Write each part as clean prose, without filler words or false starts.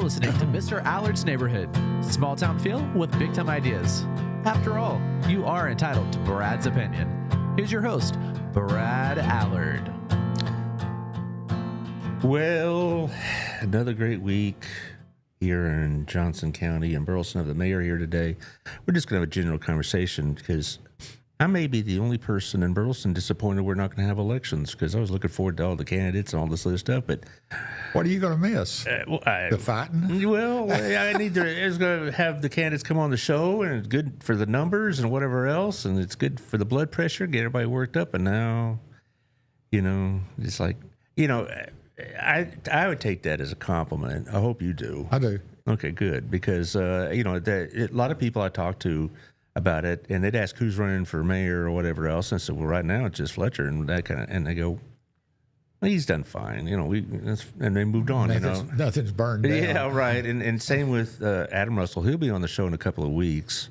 listening to Mr. Allard's Neighborhood. Small town feel with big time ideas. After all, you are entitled to Brad's opinion. Here's your host, Brad Allard. Well, another great week here in Johnson County and Burleson. Of the mayor here today. We're just going to have a general conversation because I may be the only person in Burleson disappointed we're not going to have elections, because I was looking forward to all the candidates and all this other stuff. But what are you going to miss? The fighting? Well, I need to. It's going to have the candidates come on the show, and it's good for the numbers and whatever else, and it's good for the blood pressure, get everybody worked up. And now, it's like, I would take that as a compliment. I hope you do. I do. Okay, good, because a lot of people I talk to about it, and they'd ask who's running for mayor or whatever else, and I said, well, right now it's just Fletcher, and that kind of, and they go, well, he's done fine, and they moved on. Nothing's burned down. Yeah, right. And same with Adam Russell. He'll be on the show in a couple of weeks,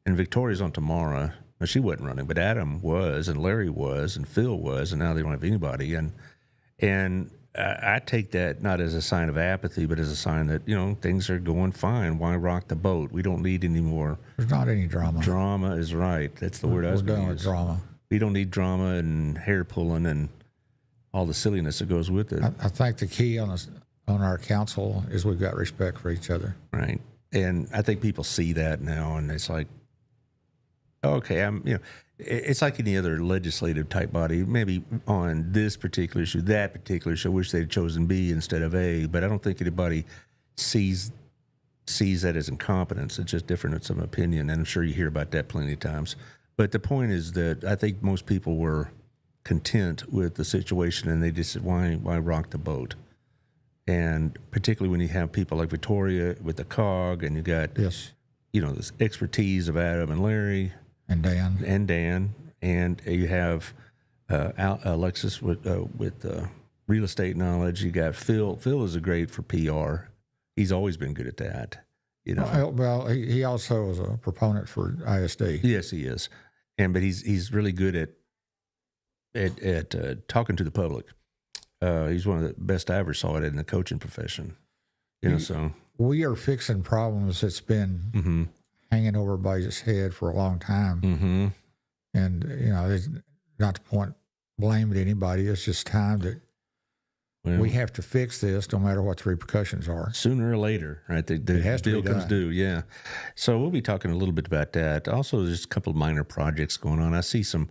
and Victoria's on tomorrow. Well, she wasn't running, but Adam was, and Larry was, and Phil was, and now they don't have anybody. And I take that not as a sign of apathy, but as a sign that, things are going fine. Why rock the boat? We don't need any more. There's not any drama. Drama is right. That's the word I was going to use. We're done with drama. We don't need drama and hair pulling and all the silliness that goes with it. I think the key on our council is we've got respect for each other. Right. And I think people see that now, and it's like, okay, it's like any other legislative type body, maybe on this particular issue, that particular issue. I wish they'd chosen B instead of A, but I don't think anybody sees that as incompetence. It's just different in some opinion, and I'm sure you hear about that plenty of times. But the point is that I think most people were content with the situation, and they just said, why rock the boat? And particularly when you have people like Victoria with the COG, and you got this expertise of Adam and Larry, and Dan, and you have Alexis with real estate knowledge. You got Phil. Phil is great for PR. He's always been good at that. Well, he also is a proponent for ISD. Yes, he is, but he's really good at talking to the public. He's one of the best I ever saw it in the coaching profession. So we are fixing problems that's been hanging over everybody's head for a long time. And, it's not to point blame at anybody. It's just time that we have to fix this no matter what the repercussions are. Sooner or later, right? The deal comes due, yeah. So we'll be talking a little bit about that. Also, there's a couple of minor projects going on. I see some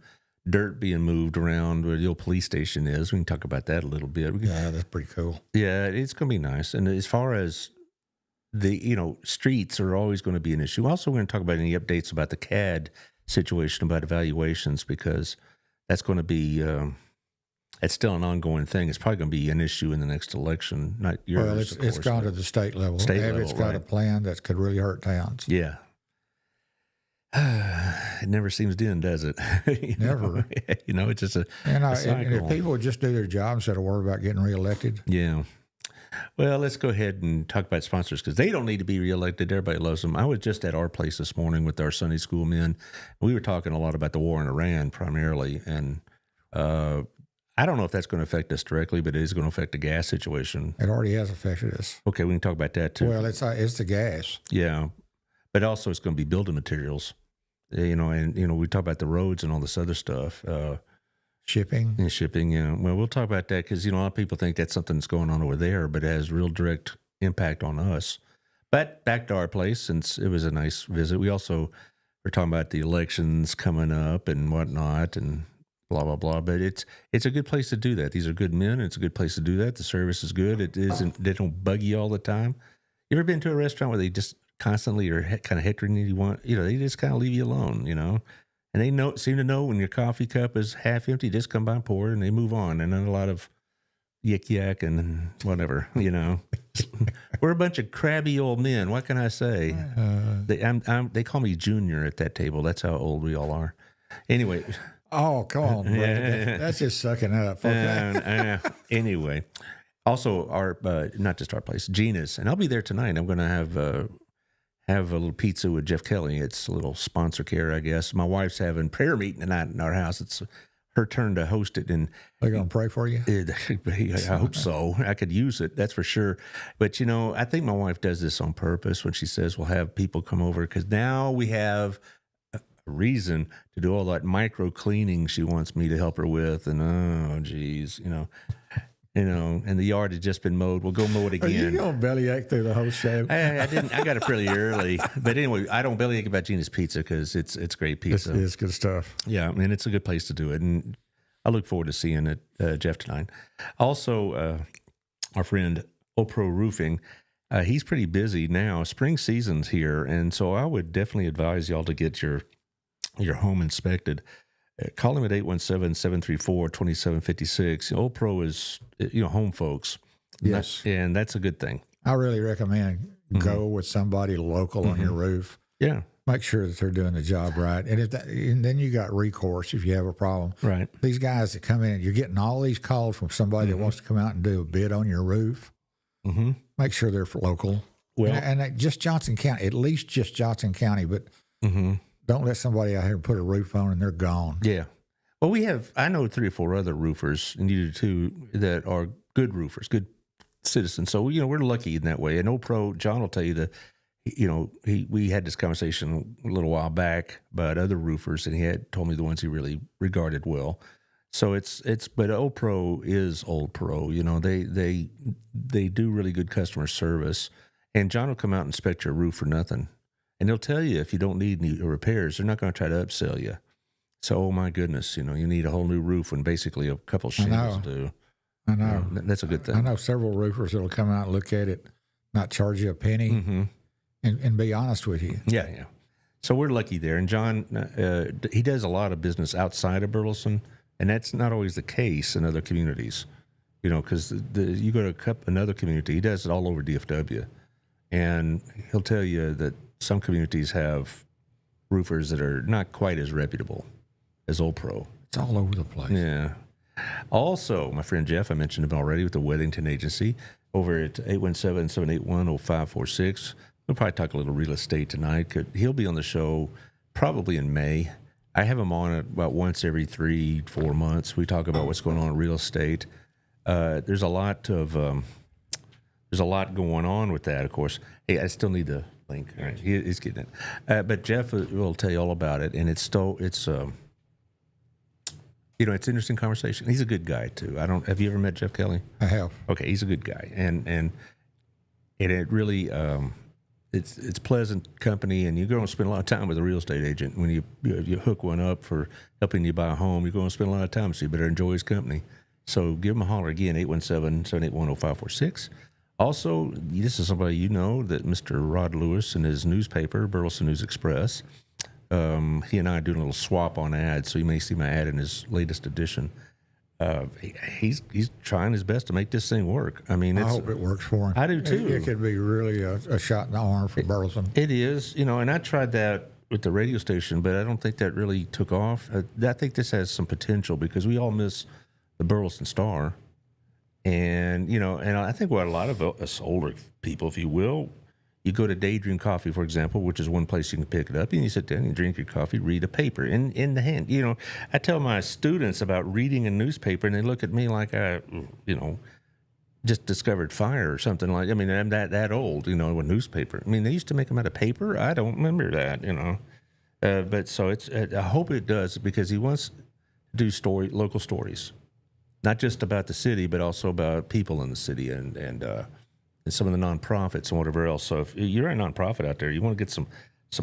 dirt being moved around where the old police station is. We can talk about that a little bit. Yeah, that's pretty cool. Yeah, it's going to be nice. And as far as the streets are always going to be an issue. Also, we're going to talk about any updates about the CAD situation, about evaluations, because that's going to be it's still an ongoing thing. It's probably going to be an issue in the next election. Not yours, well, of course, it's gone to the state level. It's got a plan that could really hurt towns. Yeah. It never seems to end, does it? Never. It's just a cycle. And if people would just do their job instead of worry about getting reelected. Yeah. Well, let's go ahead and talk about sponsors, because they don't need to be reelected. Everybody loves them. I was just at our place this morning with our Sunday school men. We were talking a lot about the war in Iran primarily, and I don't know if that's going to affect us directly, but it is going to affect the gas situation. It already has affected us. Okay, we can talk about that too. Well, it's the gas. Yeah, but also it's going to be building materials. And we talk about the roads and all this other stuff. Shipping, yeah. Well, we'll talk about that because, a lot of people think that's something that's going on over there, but it has real direct impact on us. But back to our place, since it was a nice visit, we also were talking about the elections coming up and whatnot and blah, blah, blah. But it's a good place to do that. These are good men, and it's a good place to do that. The service is good. They don't bug you all the time. You ever been to a restaurant where they just constantly are kind of hectoring you? They just kind of leave you alone, And they seem to know when your coffee cup is half empty, just come by and pour, and they move on. And then a lot of yak and whatever, We're a bunch of crabby old men. What can I say? They call me Junior at that table. That's how old we all are. Anyway. Oh, come on, Brad. That's just sucking up. Okay. Anyway. Also, not just our place, Gina's. And I'll be there tonight. I'm going to have a little pizza with Jeff Kelly. It's a little sponsor care, I guess. My wife's having prayer meeting tonight in our house. It's her turn to host it, and They're going to pray for you? I hope so. I could use it, that's for sure. But, I think my wife does this on purpose when she says we'll have people come over, because now we have a reason to do all that micro cleaning she wants me to help her with. And, oh, geez, and the yard has just been mowed. We'll go mow it again. Are you going to bellyache through the whole show? I didn't. I got up pretty early. But anyway, I don't bellyache about Gina's Pizza because it's great pizza. It's good stuff. Yeah, and it's a good place to do it. And I look forward to seeing it, Jeff, tonight. Also, our friend Opro Roofing, he's pretty busy now. Spring season's here, and so I would definitely advise y'all to get your home inspected. Call him at 817-734-2756. Opro is, home folks. Yes. And that's a good thing. I really recommend go with somebody local on your roof. Yeah. Make sure that they're doing the job right. And then you got recourse if you have a problem. Right. These guys that come in, you're getting all these calls from somebody that wants to come out and do a bid on your roof. Mm-hmm. Make sure they're local. Well, and just Johnson County, at least just Johnson County, but don't let somebody out here put a roof on and they're gone. Yeah. Well, I know 3 or 4 other roofers, and you do too, that are good roofers, good citizens. So, we're lucky in that way. And Opro, John will tell you that, we had this conversation a little while back about other roofers, and he had told me the ones he really regarded well. So but Opro is Old Pro. They do really good customer service, and John will come out and inspect your roof for nothing. And they'll tell you if you don't need any repairs, they're not going to try to upsell you. So, oh my goodness, you need a whole new roof when basically a couple shingles do. I know. That's a good thing. I know several roofers that'll come out and look at it, not charge you a penny, and be honest with you. Yeah. So we're lucky there. And John, he does a lot of business outside of Burleson, and that's not always the case in other communities. Because you go to another community, he does it all over DFW, and he'll tell you that some communities have roofers that are not quite as reputable as Old Pro. It's all over the place. Yeah. Also, my friend Jeff, I mentioned him already with the Weddington Agency over at 817-781-0546. We'll probably talk a little real estate tonight. He'll be on the show probably in May. I have him on about once every 3-4 months. We talk about what's going on in real estate. There's a lot going on with that, of course. Hey, I still need the link. All right, he's getting it. But Jeff will tell you all about it, and it's an interesting conversation. He's a good guy too. Have you ever met Jeff Kelly? I have. Okay, he's a good guy, and it really it's pleasant company, and you're going to spend a lot of time with a real estate agent when you hook one up for helping you buy a home. You're going to spend a lot of time, so you better enjoy his company. So give him a holler again, 817-781-0546. Also, this is somebody that Mr. Rod Lewis and his newspaper, Burleson News Express, he and I are doing a little swap on ads, so you may see my ad in his latest edition. He's trying his best to make this thing work. I mean, I hope it works for him. I do too. It could be really a shot in the arm for Burleson. It is, and I tried that with the radio station, but I don't think that really took off. I think this has some potential because we all miss the Burleson Star. And, and I think what a lot of us older people, if you will, you go to Daydream Coffee, for example, which is one place you can pick it up, and you sit down and you drink your coffee, read a paper in the hand. I tell my students about reading a newspaper, and they look at me like I, just discovered fire or something like. I mean, I'm that old, a newspaper. I mean, they used to make them out of paper. I don't remember that, But so I hope it does because he wants to do local stories. Not just about the city, but also about people in the city and some of the nonprofits and whatever else. So if you're a nonprofit out there, you want to get some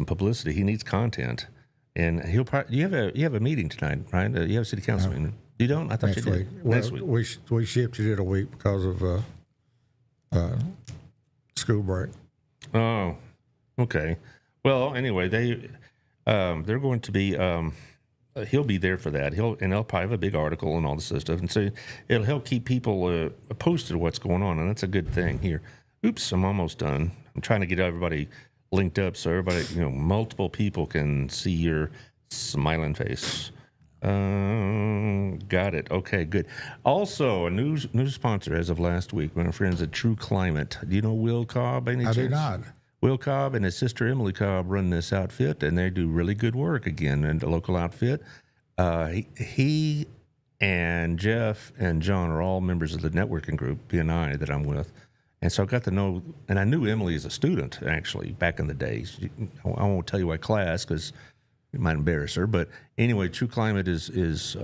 publicity. He needs content, and he'll probably. You have a meeting tonight, right? You have a city council meeting. You don't? I thought Next you week. did. Well, Next week. We shifted it a week because of school break. Oh, okay. Well, anyway, they're going to be. He'll be there for that. They'll probably have a big article and all this stuff, and so it'll help keep people posted of what's going on, and that's a good thing here. Oops, I'm almost done. I'm trying to get everybody linked up so everybody, multiple people can see your smiling face. Got it. Okay, good. Also, a new sponsor as of last week, my friends at True Climate. Do you know Will Cobb by any chance? I do not. Will Cobb and his sister Emily Cobb run this outfit, and they do really good work again in the local outfit. He And Jeff and John are all members of the networking group, BNI, that I'm with. And so I got to know, and I knew Emily as a student, actually, back in the days. I won't tell you what class because it might embarrass her. But anyway, True Climate has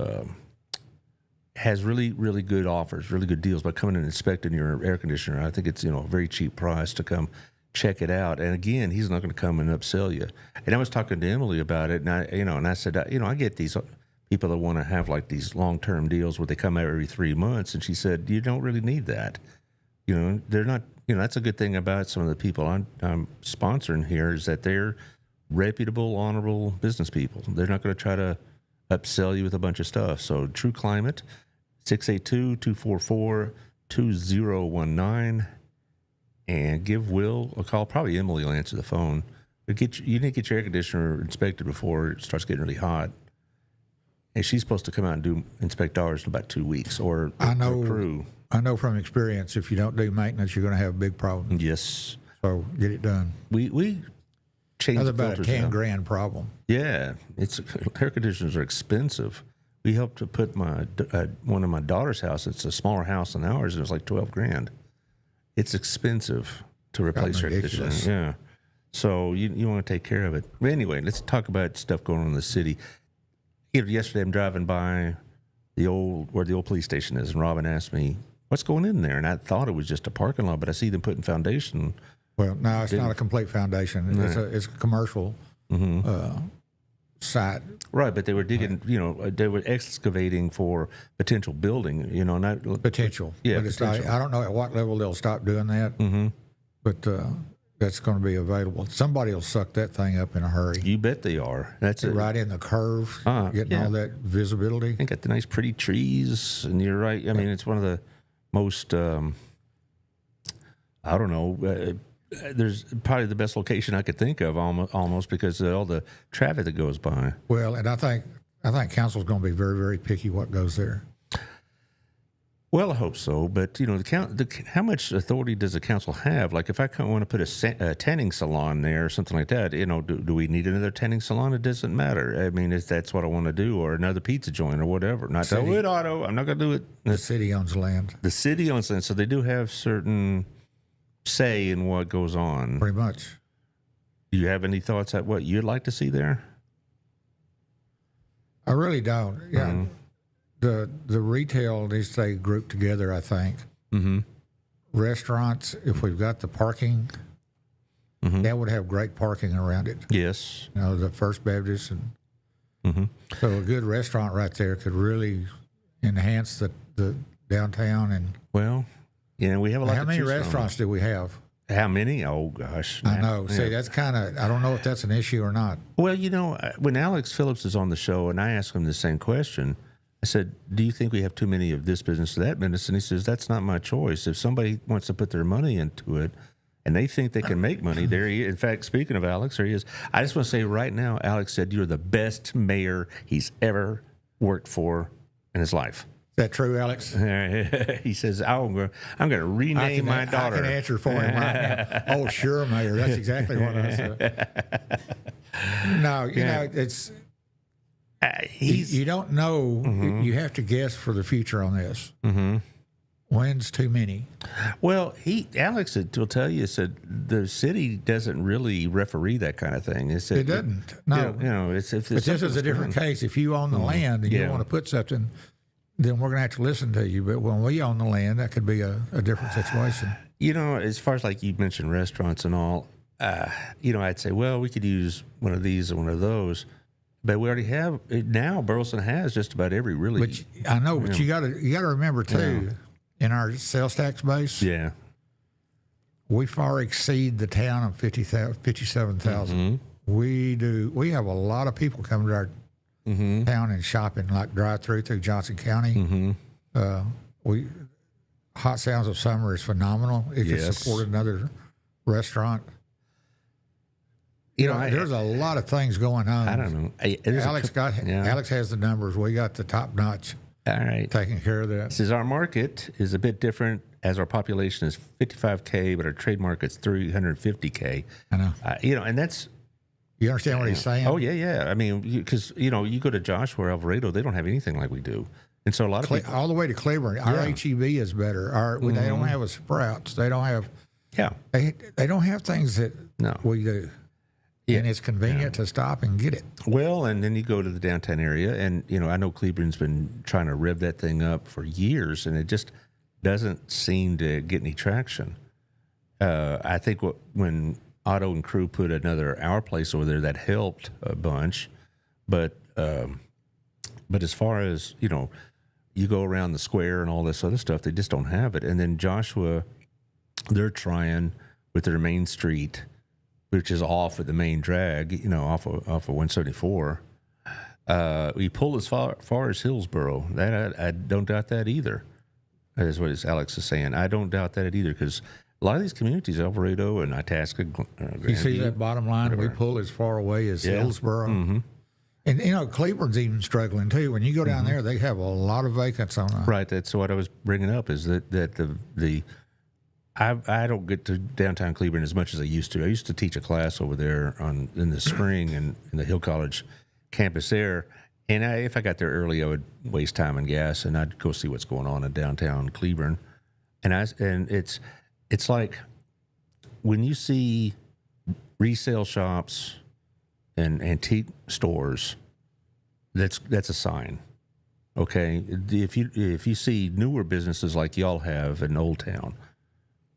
really, really good offers, really good deals by coming and inspecting your air conditioner. I think it's, a very cheap price to come check it out. And again, he's not going to come and upsell you. And I was talking to Emily about it, and I said, I get these people that want to have like these long-term deals where they come out every 3 months. And she said, you don't really need that. They're not, that's a good thing about some of the people I'm sponsoring here is that they're reputable, honorable business people. They're not going to try to upsell you with a bunch of stuff. So True Climate, 682-244-2019, and give Will a call. Probably Emily will answer the phone. But you need to get your air conditioner inspected before it starts getting really hot. And she's supposed to come out and inspect ours in about 2 weeks, or I know, the crew. I know from experience, if you don't do maintenance, you're going to have a big problem. Yes. So get it done. We changed That's the about filters a 10 now. grand problem. Yeah, air conditioners are expensive. We helped to put one of my daughter's house. It's a smaller house than ours, and it was like 12 grand. It's expensive to replace air conditioning. Yeah, so you want to take care of it. But anyway, let's talk about stuff going on in the city. Yesterday, I'm driving by where the old police station is, and Robin asked me, "What's going in there?" And I thought it was just a parking lot, but I see them putting foundation. Well, no, it's not a complete foundation. It's a commercial site. Right, but they were digging, they were excavating for potential building, not Potential. Yeah, but potential. I don't know at what level they'll stop doing that, but that's going to be available. Somebody will suck that thing up in a hurry. You bet they are. That's it. Right in the curve, getting all that visibility. They got the nice, pretty trees, and you're right. I mean, it's one of the most, there's probably the best location I could think of, almost because of all the traffic that goes by. Well, and I think council's going to be very, very picky what goes there. Well, I hope so, but how much authority does the council have? Like, if I want to put a tanning salon there or something like that, do we need another tanning salon? It doesn't matter. I mean, if that's what I want to do, or another pizza joint or whatever. Not do it, Otto. I'm not going to do it. The city owns land. The city owns land, so they do have certain say in what goes on. Pretty much. Do you have any thoughts at what you'd like to see there? I really don't. Yeah. Mm-hmm. The retail needs to stay grouped together, I think. Mm-hmm. Restaurants, if we've got the parking, that would have great parking around it. Yes. The First Baptist. And so a good restaurant right there could really enhance the downtown. And well, we have a lot. How many restaurants do we have? How many? Oh, gosh. Man. I know. See, that's kind of, I don't know if that's an issue or not. Well, when Alex Phillips is on the show and I ask him the same question, I said, do you think we have too many of this business or that business? And he says, that's not my choice. If somebody wants to put their money into it and they think they can make money, there he is. In fact, speaking of Alex, there he is. I just want to say right now, Alex said you're the best mayor he's ever worked for in his life. Is that true, Alex? He says, I'm going to rename my daughter. I can answer for him right now. Oh, sure, Mayor. That's exactly what I said. No, it's... you don't know. You have to guess for the future on this. When's too many? Well, Alex will tell you, said the city doesn't really referee that kind of thing. It doesn't. No. It's but this is a different case. If you own the land and you want to put something, then we're going to have to listen to you. But when we own the land, that could be a different situation. As far as like you mentioned restaurants and all, I'd say, well, we could use one of these or one of those. But we already have now. Burleson has just about every really. Which I know, but you got to remember too, in our sales tax base, we far exceed the town of 57,000. We have a lot of people coming to our town and shopping, like drive through Johnson County. Hot Sounds of Summer is phenomenal. It could support another restaurant. There's a lot of things going on. I don't know. Alex has the numbers. We got the top notch. All right, taking care of that. Says our market is a bit different, as our population is 55K, but our trade market's 350K. I know. And that's. You understand what he's saying? Oh yeah. I mean, because you go to Joshua or Alvarado, they don't have anything like we do. And so a lot of people, all the way to Cleburne, our HEB is better. They don't have a Sprouts. They don't have. Yeah. They don't have things that we do. Yeah. And it's convenient to stop and get it. Well, and then you go to the downtown area, and I know Cleburne's been trying to rev that thing up for years, and it just doesn't seem to get any traction. I think when Otto and crew put another Our Place over there, that helped a bunch, but as far as you go around the square and all this other stuff, they just don't have it. And then Joshua, they're trying with their main street, which is off at the main drag, off of 174. We pull as far as Hillsboro. That I don't doubt that either. That is what Alex is saying. I don't doubt that either, because a lot of these communities, Alvarado and Itasca, you see that bottom line? Whatever. We pull as far away as Hillsboro. Mm-hmm. And Cleburne's even struggling too. When you go down there, they have a lot of vacants on that. Right. That's what I was bringing up, is that I don't get to downtown Cleburne as much as I used to. I used to teach a class over there in the spring in the Hill College campus there. And if I got there early, I would waste time and gas, and I'd go see what's going on in downtown Cleburne. And it's like when you see resale shops and antique stores, that's a sign. Okay, if you see newer businesses like y'all have in Old Town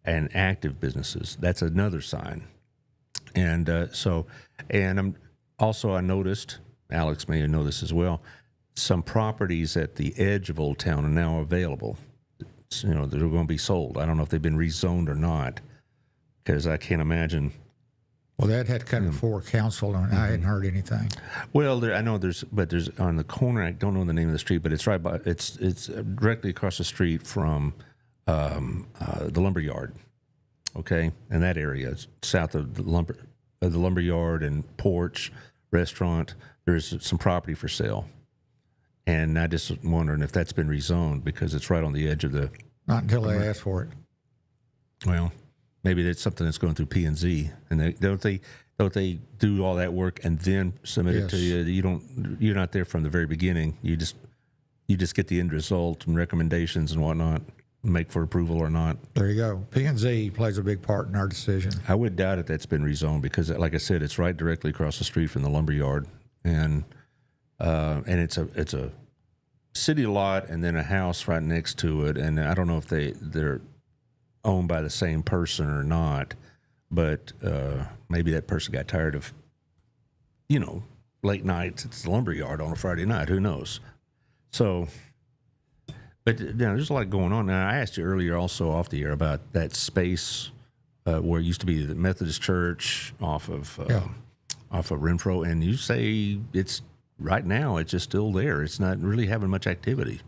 and active businesses, that's another sign. And I noticed, Alex may know this as well, some properties at the edge of Old Town are now available. They're going to be sold. I don't know if they've been rezoned or not, because I can't imagine. Well, that had come before council, and I hadn't heard anything. Well, I know there's on the corner. I don't know the name of the street, but it's right by. It's directly across the street from the lumberyard. Okay, in that area, it's south of the lumberyard and porch restaurant. There's some property for sale, and I just wondering if that's been rezoned, because it's right on the edge of the. Not until they ask for it. Well, maybe that's something that's going through P&Z, and don't they do all that work and then submit it to you? You're not there from the very beginning. You just get the end result and recommendations and whatnot, make for approval or not. There you go. P&Z plays a big part in our decision. I would doubt if that's been rezoned, because, like I said, it's right directly across the street from the lumberyard, and it's a city lot and then a house right next to it, and I don't know if they're owned by the same person or not, but maybe that person got tired of, late nights at the lumberyard on a Friday night. Who knows? So, but there's a lot going on. Now, I asked you earlier also off the air about that space where it used to be the Methodist Church off of Renfro, and you say it's right now it's just still there. It's not really having much activity.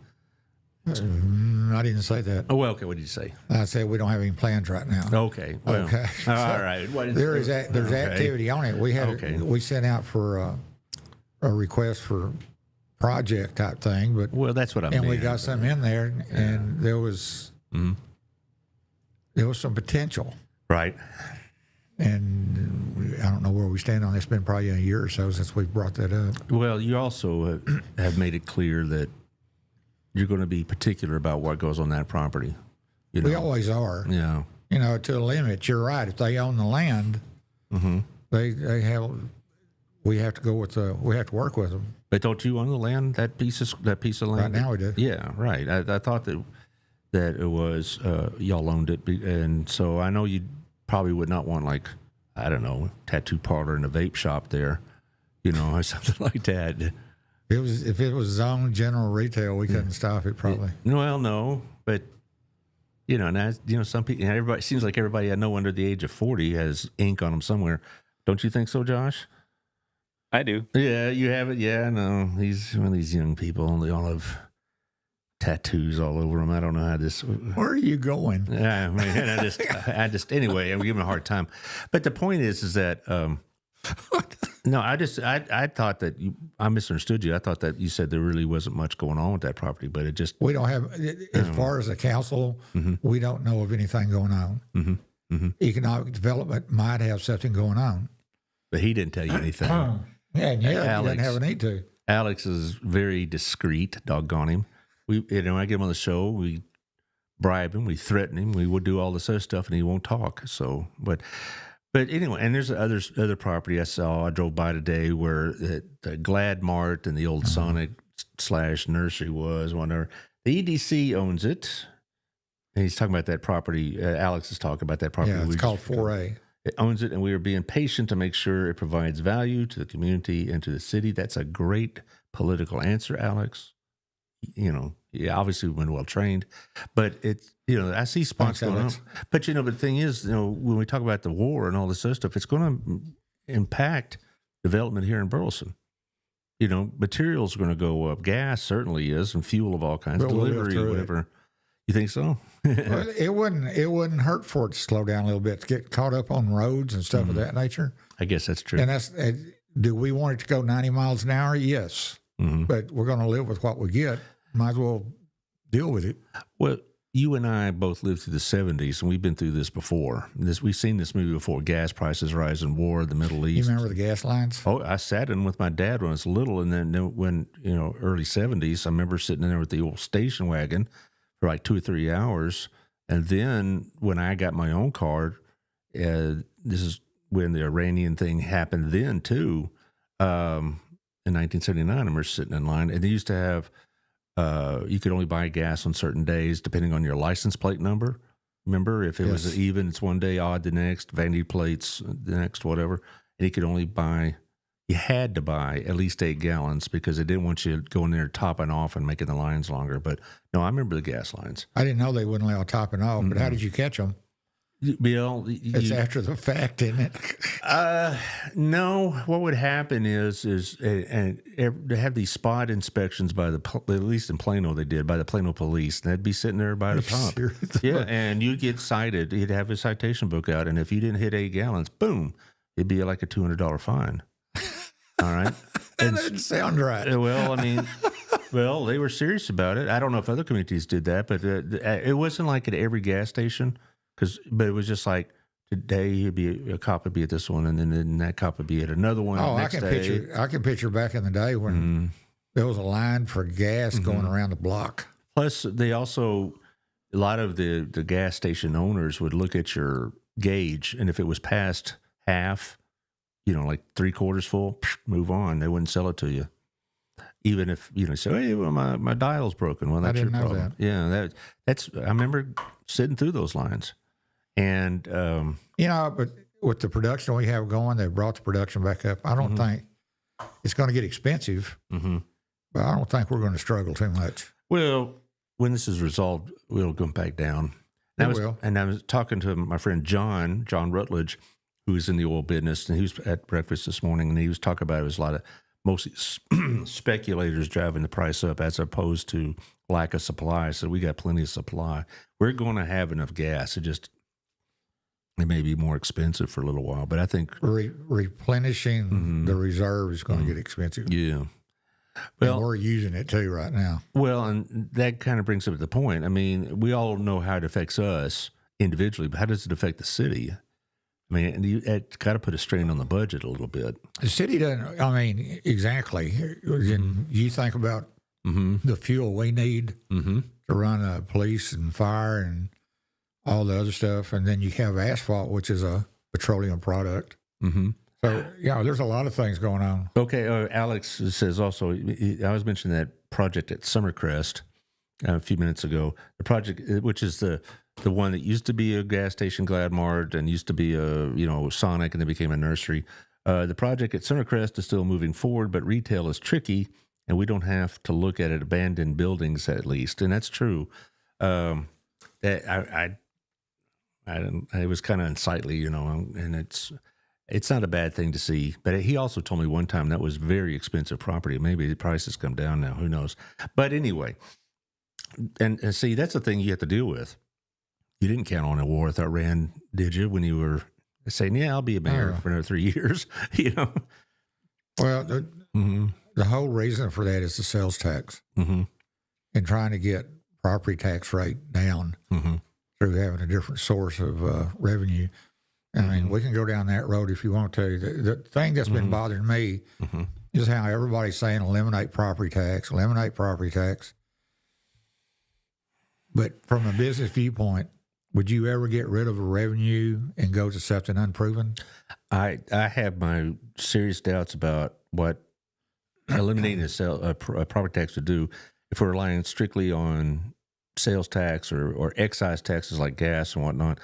I didn't say that. Oh, well, okay. What did you say? I said we don't have any plans right now. Okay. Well, okay. All right. There's activity on it. We sent out for a request for project type thing, but that's what I mean. And we got some in there, and there was some potential. Right. And I don't know where we stand on it. It's been probably a year or so since we brought that up. Well, you also have made it clear that you're going to be particular about what goes on that property. We always are. Yeah. To a limit. You're right. If they own the land, they have. We have to go with we have to work with them. But don't you own the land? That piece of land. Right now we do. Yeah. Right. I thought that it was y'all owned it, and so I know you probably would not want, like, I don't know, tattoo parlor and a vape shop there, or something like that. If it was zoned general retail, we couldn't stop it probably. Well, no, but now some people, everybody seems like everybody I know under the age of 40 has ink on them somewhere. Don't you think so, Josh? I do. Yeah, you have it. Yeah, I know. These one of these young people, they all have tattoos all over them. I don't know how this. Where are you going? Yeah, I just anyway, I'm giving them a hard time. But the point is that. No, I thought that I misunderstood you. I thought that you said there really wasn't much going on with that property, but it just. We don't have, as far as the council, we don't know of anything going on. Economic development might have something going on. But he didn't tell you anything. He didn't have a need to. Alex is very discreet, doggone him. I get him on the show, we bribe him, we threaten him, we will do all this other stuff, and he won't talk. So, but anyway, and there's other property I drove by today where the Glad Mart and the old Sonic / nursery was, whatever. The EDC owns it, and he's talking about that property. Alex is talking about that property. Yeah, it's called 4A. It owns it, and we are being patient to make sure it provides value to the community and to the city. That's a great political answer, Alex. Obviously we've been well trained, but it's, I see spots going on. But, but the thing is, when we talk about the war and all this other stuff, it's going to impact development here in Burleson. Materials are going to go up. Gas certainly is, and fuel of all kinds, delivery, whatever. You think so? Well, it wouldn't hurt for it to slow down a little bit, to get caught up on roads and stuff of that nature. I guess that's true. And do we want it to go 90 miles an hour? Yes. But we're going to live with what we get. Might as well deal with it. Well, you and I both lived through the 70s, and we've been through this before. We've seen this movie before, gas prices rising, war, the Middle East. You remember the gas lines? Oh, I sat in with my dad when I was little, and then when, early 70s, I remember sitting in there with the old station wagon for like 2 or 3 hours. And then when I got my own car, this is when the Iranian thing happened then, too. In 1979, I remember sitting in line, and they used to have, you could only buy gas on certain days depending on your license plate number. Remember, if it was even, it's one day, odd the next, vanity plates the next, whatever. And you had to buy at least 8 gallons because they didn't want you going there topping off and making the lines longer. But no, I remember the gas lines. I didn't know they wouldn't allow topping off, but how did you catch them? Bill, it's after the fact, isn't it? No. What would happen is they have these spot inspections by at least in Plano they did, by the Plano police, and they'd be sitting there by the pump. Yeah, and you'd get cited. You'd have a citation book out, and if you didn't hit 8 gallons, boom, it'd be like a $200 fine. All right, That doesn't sound right. Well, I mean. Well, they were serious about it. I don't know if other communities did that, but it wasn't like at every gas station. But it was just like today a cop would be at this one, and then that cop would be at another one. Oh, next day. I can picture back in the day when there was a line for gas going around the block. Plus, they also, a lot of the gas station owners would look at your gauge, and if it was past half, like 3/4 full, move on. They wouldn't sell it to you. Even if, say, hey, well, my dial's broken. Well, that's your problem. That. Yeah, that's. I remember sitting through those lines. And, but with the production we have going, they brought the production back up. I don't think it's going to get expensive, but I don't think we're going to struggle too much. Well, when this is resolved, we'll go back down. And I was talking to my friend John Rutledge, who is in the oil business, and he was at breakfast this morning, and he was talking about it was a lot of mostly speculators driving the price up as opposed to lack of supply. So we got plenty of supply. We're going to have enough gas. It may be more expensive for a little while, but I think replenishing the reserve is going to get expensive. Yeah. Well, and we're using it too right now. Well, and that kind of brings up the point. I mean, we all know how it affects us individually, but how does it affect the city? I mean, it's got to put a strain on the budget a little bit. The city doesn't, exactly. You think about the fuel we need to run police and fire and all the other stuff, and then you have asphalt, which is a petroleum product. So, there's a lot of things going on. Okay, Alex says also, I was mentioning that project at Summercrest a few minutes ago, the project, which is the one that used to be a gas station, Glad Mart, and used to be a, Sonic, and then became a nursery. The project at Summercrest is still moving forward, but retail is tricky, and we don't have to look at abandoned buildings at least, and that's true. It was kind of unsightly, and it's not a bad thing to see. But he also told me one time that was very expensive property. Maybe the prices come down now. Who knows? But anyway, and see, that's the thing you have to deal with. You didn't count on a war with Iran, did you, when you were saying, yeah, I'll be a mayor for another 3 years, Well, the whole reason for that is the sales tax and trying to get property tax rate down through having a different source of revenue. I mean, we can go down that road if you want to. The thing that's been bothering me is how everybody's saying eliminate property tax. But from a business viewpoint, would you ever get rid of a revenue and go to something unproven? I have my serious doubts about what eliminating a property tax would do if we're relying strictly on sales tax or excise taxes like gas and whatnot.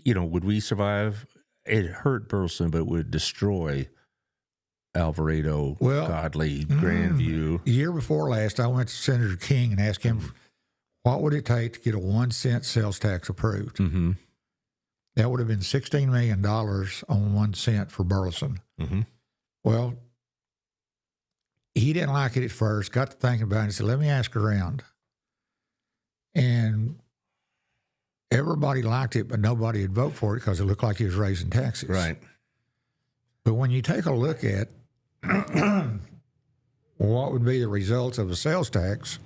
Would we survive? It hurt Burleson, but it would destroy Alvarado, Godley, Grandview. Year before last, I went to Senator King and asked him, what would it take to get a 1 cent sales tax approved? Mm-hmm. That would have been $16 million on 1 cent for Burleson. Mm-hmm. Well, he didn't like it at first, got to thinking about it and said, let me ask around. And everybody liked it, but nobody would vote for it because it looked like he was raising taxes. Right. But when you take a look at what would be the results of a sales tax,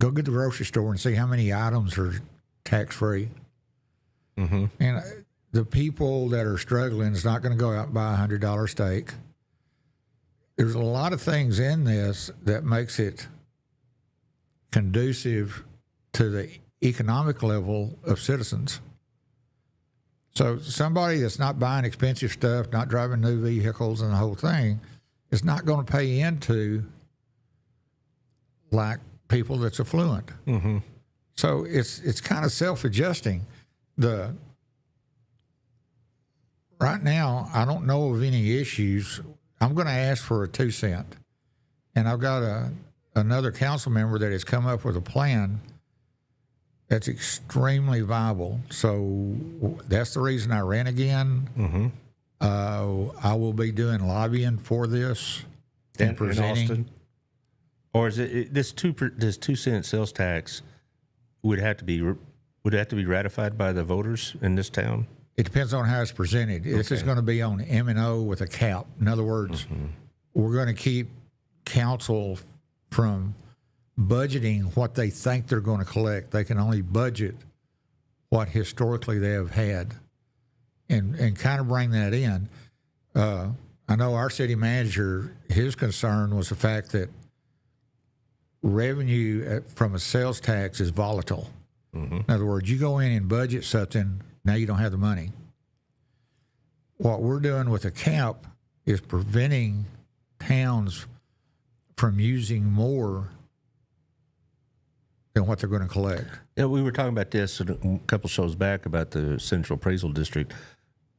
go get the grocery store and see how many items are tax-free. Mm-hmm. And the people that are struggling is not going to go out and buy a $100 steak. There's a lot of things in this that makes it conducive to the economic level of citizens. So somebody that's not buying expensive stuff, not driving new vehicles and the whole thing, is not going to pay into like people that's affluent. Mm-hmm. So it's kind of self-adjusting. Right now, I don't know of any issues. I'm going to ask for a 2 cent, and I've got another council member that has come up with a plan that's extremely viable. So that's the reason I ran again. Mm-hmm. I will be doing lobbying for this and presenting. In Austin? Or is it this 2 cent sales tax would have to be ratified by the voters in this town? It depends on how it's presented. Okay. This is going to be on M&O with a cap. In other words, we're going to keep council from budgeting what they think they're going to collect. They can only budget what historically they have had and kind of bring that in. I know our city manager, his concern was the fact that revenue from a sales tax is volatile. Mm-hmm. In other words, you go in and budget something, now you don't have the money. What we're doing with a cap is preventing towns from using more than what they're going to collect. Yeah, we were talking about this a couple shows back about the Central Appraisal District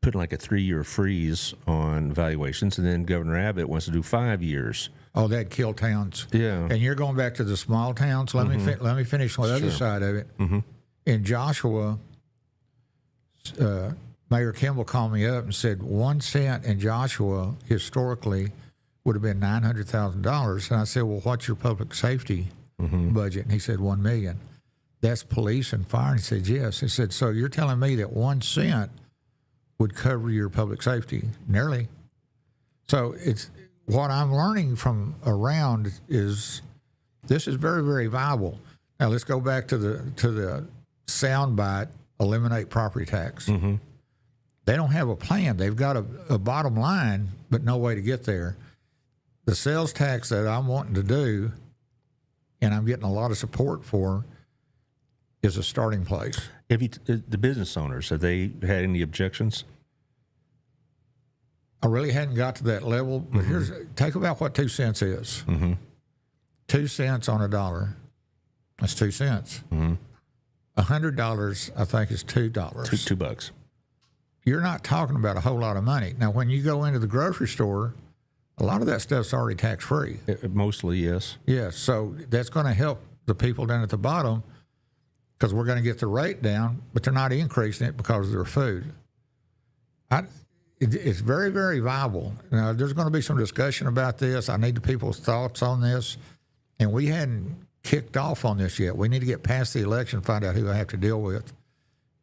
putting like a 3-year freeze on valuations, and then Governor Abbott wants to do 5 years. Oh, that'd kill towns. Yeah. And you're going back to the small towns. Let me finish on the other side of it. Mm-hmm. In Joshua, Mayor Kimball called me up and said 1 cent in Joshua historically would have been $900,000. And I said, well, what's your public safety budget? And he said, $1 million. That's police and fire. And he said, yes. He said, so you're telling me that 1 cent would cover your public safety? Nearly. So it's what I'm learning from around is this is very, very viable. Now let's go back to the soundbite, eliminate property tax. Mm-hmm. They don't have a plan. They've got a bottom line, but no way to get there. The sales tax that I'm wanting to do, and I'm getting a lot of support for, is a starting place. Have you, the business owners, have they had any objections? I really hadn't got to that level, but take about what 2 cents is. Mm-hmm. 2 cents on $1. That's 2 cents. Mm-hmm. $100, I think, is $2. $2. You're not talking about a whole lot of money. Now, when you go into the grocery store, a lot of that stuff's already tax-free. Mostly, yes. Yes, so that's going to help the people down at the bottom because we're going to get the rate down, but they're not increasing it because of their food. It's very, very viable. Now, there's going to be some discussion about this. I need the people's thoughts on this, and we hadn't kicked off on this yet. We need to get past the election, find out who I have to deal with.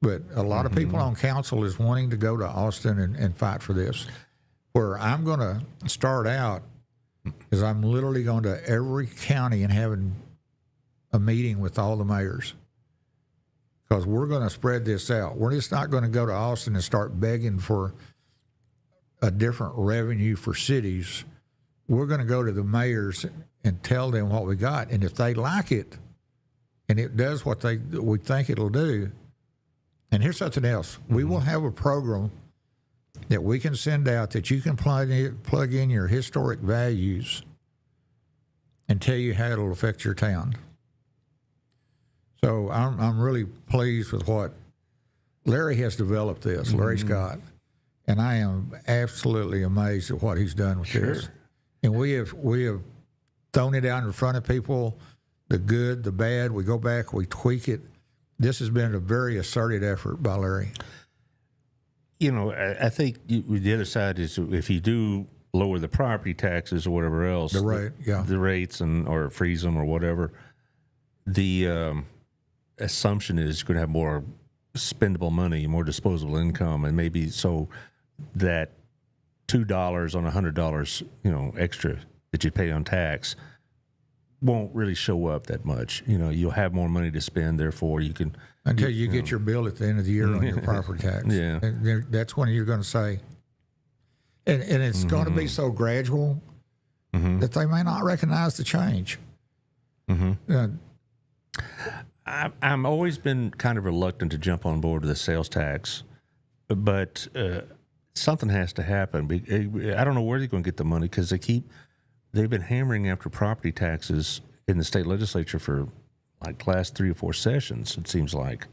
But a lot of people on council is wanting to go to Austin and fight for this. Where I'm going to start out is I'm literally going to every county and having a meeting with all the mayors because we're going to spread this out. We're just not going to go to Austin and start begging for a different revenue for cities. We're going to go to the mayors and tell them what we got. And if they like it, and it does what we think it'll do. And here's something else: we will have a program that we can send out that you can plug in your historic values and tell you how it'll affect your town. So I'm really pleased with what Larry has developed this, Larry Scott, and I am absolutely amazed at what he's done with this. And we have thrown it out in front of people, the good, the bad. We go back, we tweak it. This has been a very asserted effort by Larry. You know, I think the other side is if you do lower the property taxes or whatever else, The rate, yeah. the rates or freeze them or whatever, the assumption is you're going to have more spendable money, more disposable income, and maybe so that $2 on $100, you know, extra that you pay on tax won't really show up that much. You know, you'll have more money to spend, therefore you can Until you get your bill at the end of the year on your property tax. Yeah. And that's when you're going to say, and it's going to be so gradual that they may not recognize the change. I'm always been kind of reluctant to jump on board with the sales tax, but something has to happen. I don't know where they're going to get the money because they've been hammering after property taxes in the state legislature for like the last 3 or 4 sessions, it seems like.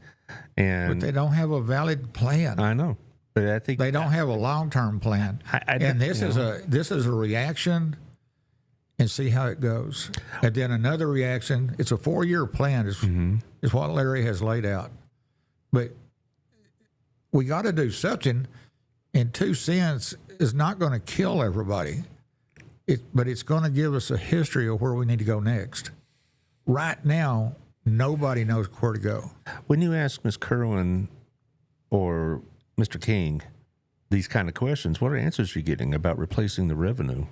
And But they don't have a valid plan. I know, but I think They don't have a long-term plan. And this is a reaction, and see how it goes. And then another reaction. It's a 4-year plan is what Larry has laid out. But we got to do something, and 2 cents is not going to kill everybody. But it's going to give us a history of where we need to go next. Right now, nobody knows where to go. When you ask Ms. Kerwin or Mr. King these kind of questions, what are answers you're getting about replacing the revenue?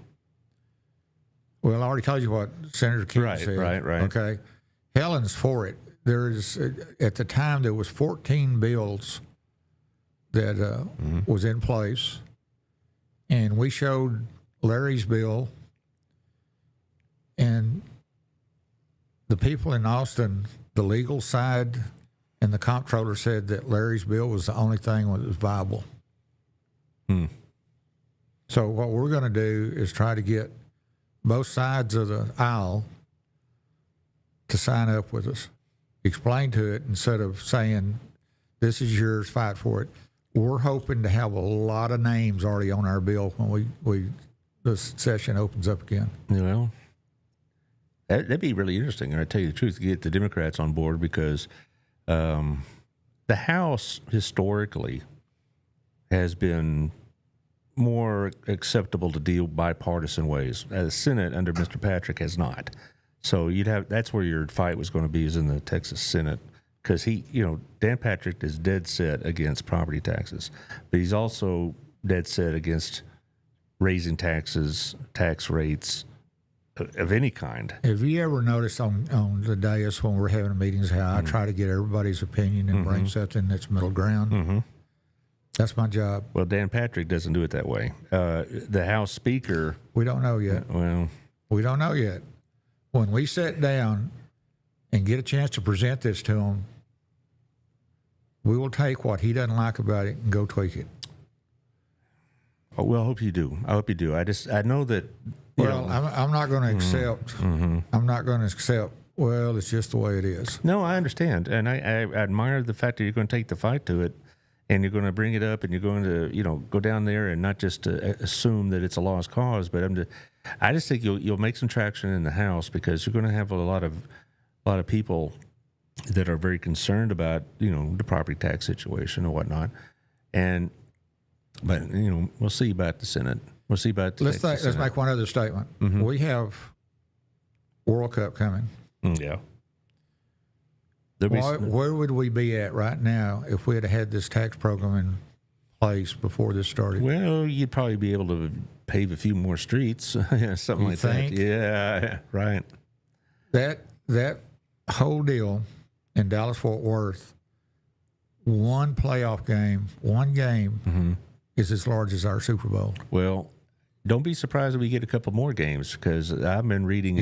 Well, I already told you what Senator King said. Right. Okay. Helen's for it. There's at the time there was 14 bills that was in place, and we showed Larry's bill, and the people in Austin, the legal side and the comptroller said that Larry's bill was the only thing that was viable. So what we're going to do is try to get both sides of the aisle to sign up with us. Explain to it instead of saying, this is yours, fight for it. We're hoping to have a lot of names already on our bill when this session opens up again. Well, that'd be really interesting. I tell you the truth, to get the Democrats on board, because the House historically has been more acceptable to deal bipartisan ways. The Senate under Mr. Patrick has not. So that's where your fight was going to be, is in the Texas Senate, because Dan Patrick is dead set against property taxes, but he's also dead set against raising taxes, tax rates of any kind. Have you ever noticed on the dais when we're having meetings how I try to get everybody's opinion and bring something that's middle ground? That's my job. Well, Dan Patrick doesn't do it that way. The House Speaker... We don't know yet. We don't know yet. When we sit down and get a chance to present this to him, we will take what he doesn't like about it and go tweak it. Oh, well, I hope you do. I know that... I'm not going to accept... I'm not going to accept, well, it's just the way it is. No, I understand. And I admire the fact that you're going to take the fight to it, and you're going to bring it up, and you're going to, go down there and not just assume that it's a lost cause. But I just think you'll make some traction in the House, because you're going to have a lot of people that are very concerned about, the property tax situation and whatnot. But we'll see about the Senate. We'll see about the Let's make one other statement. We have World Cup coming. Yeah. Where would we be at right now if we had this tax program in place before this started? Well, you'd probably be able to pave a few more streets, something like that. Yeah, right. That whole deal in Dallas-Fort Worth, one playoff game, one game is as large as our Super Bowl. Well, don't be surprised if we get a couple more games, because I've been reading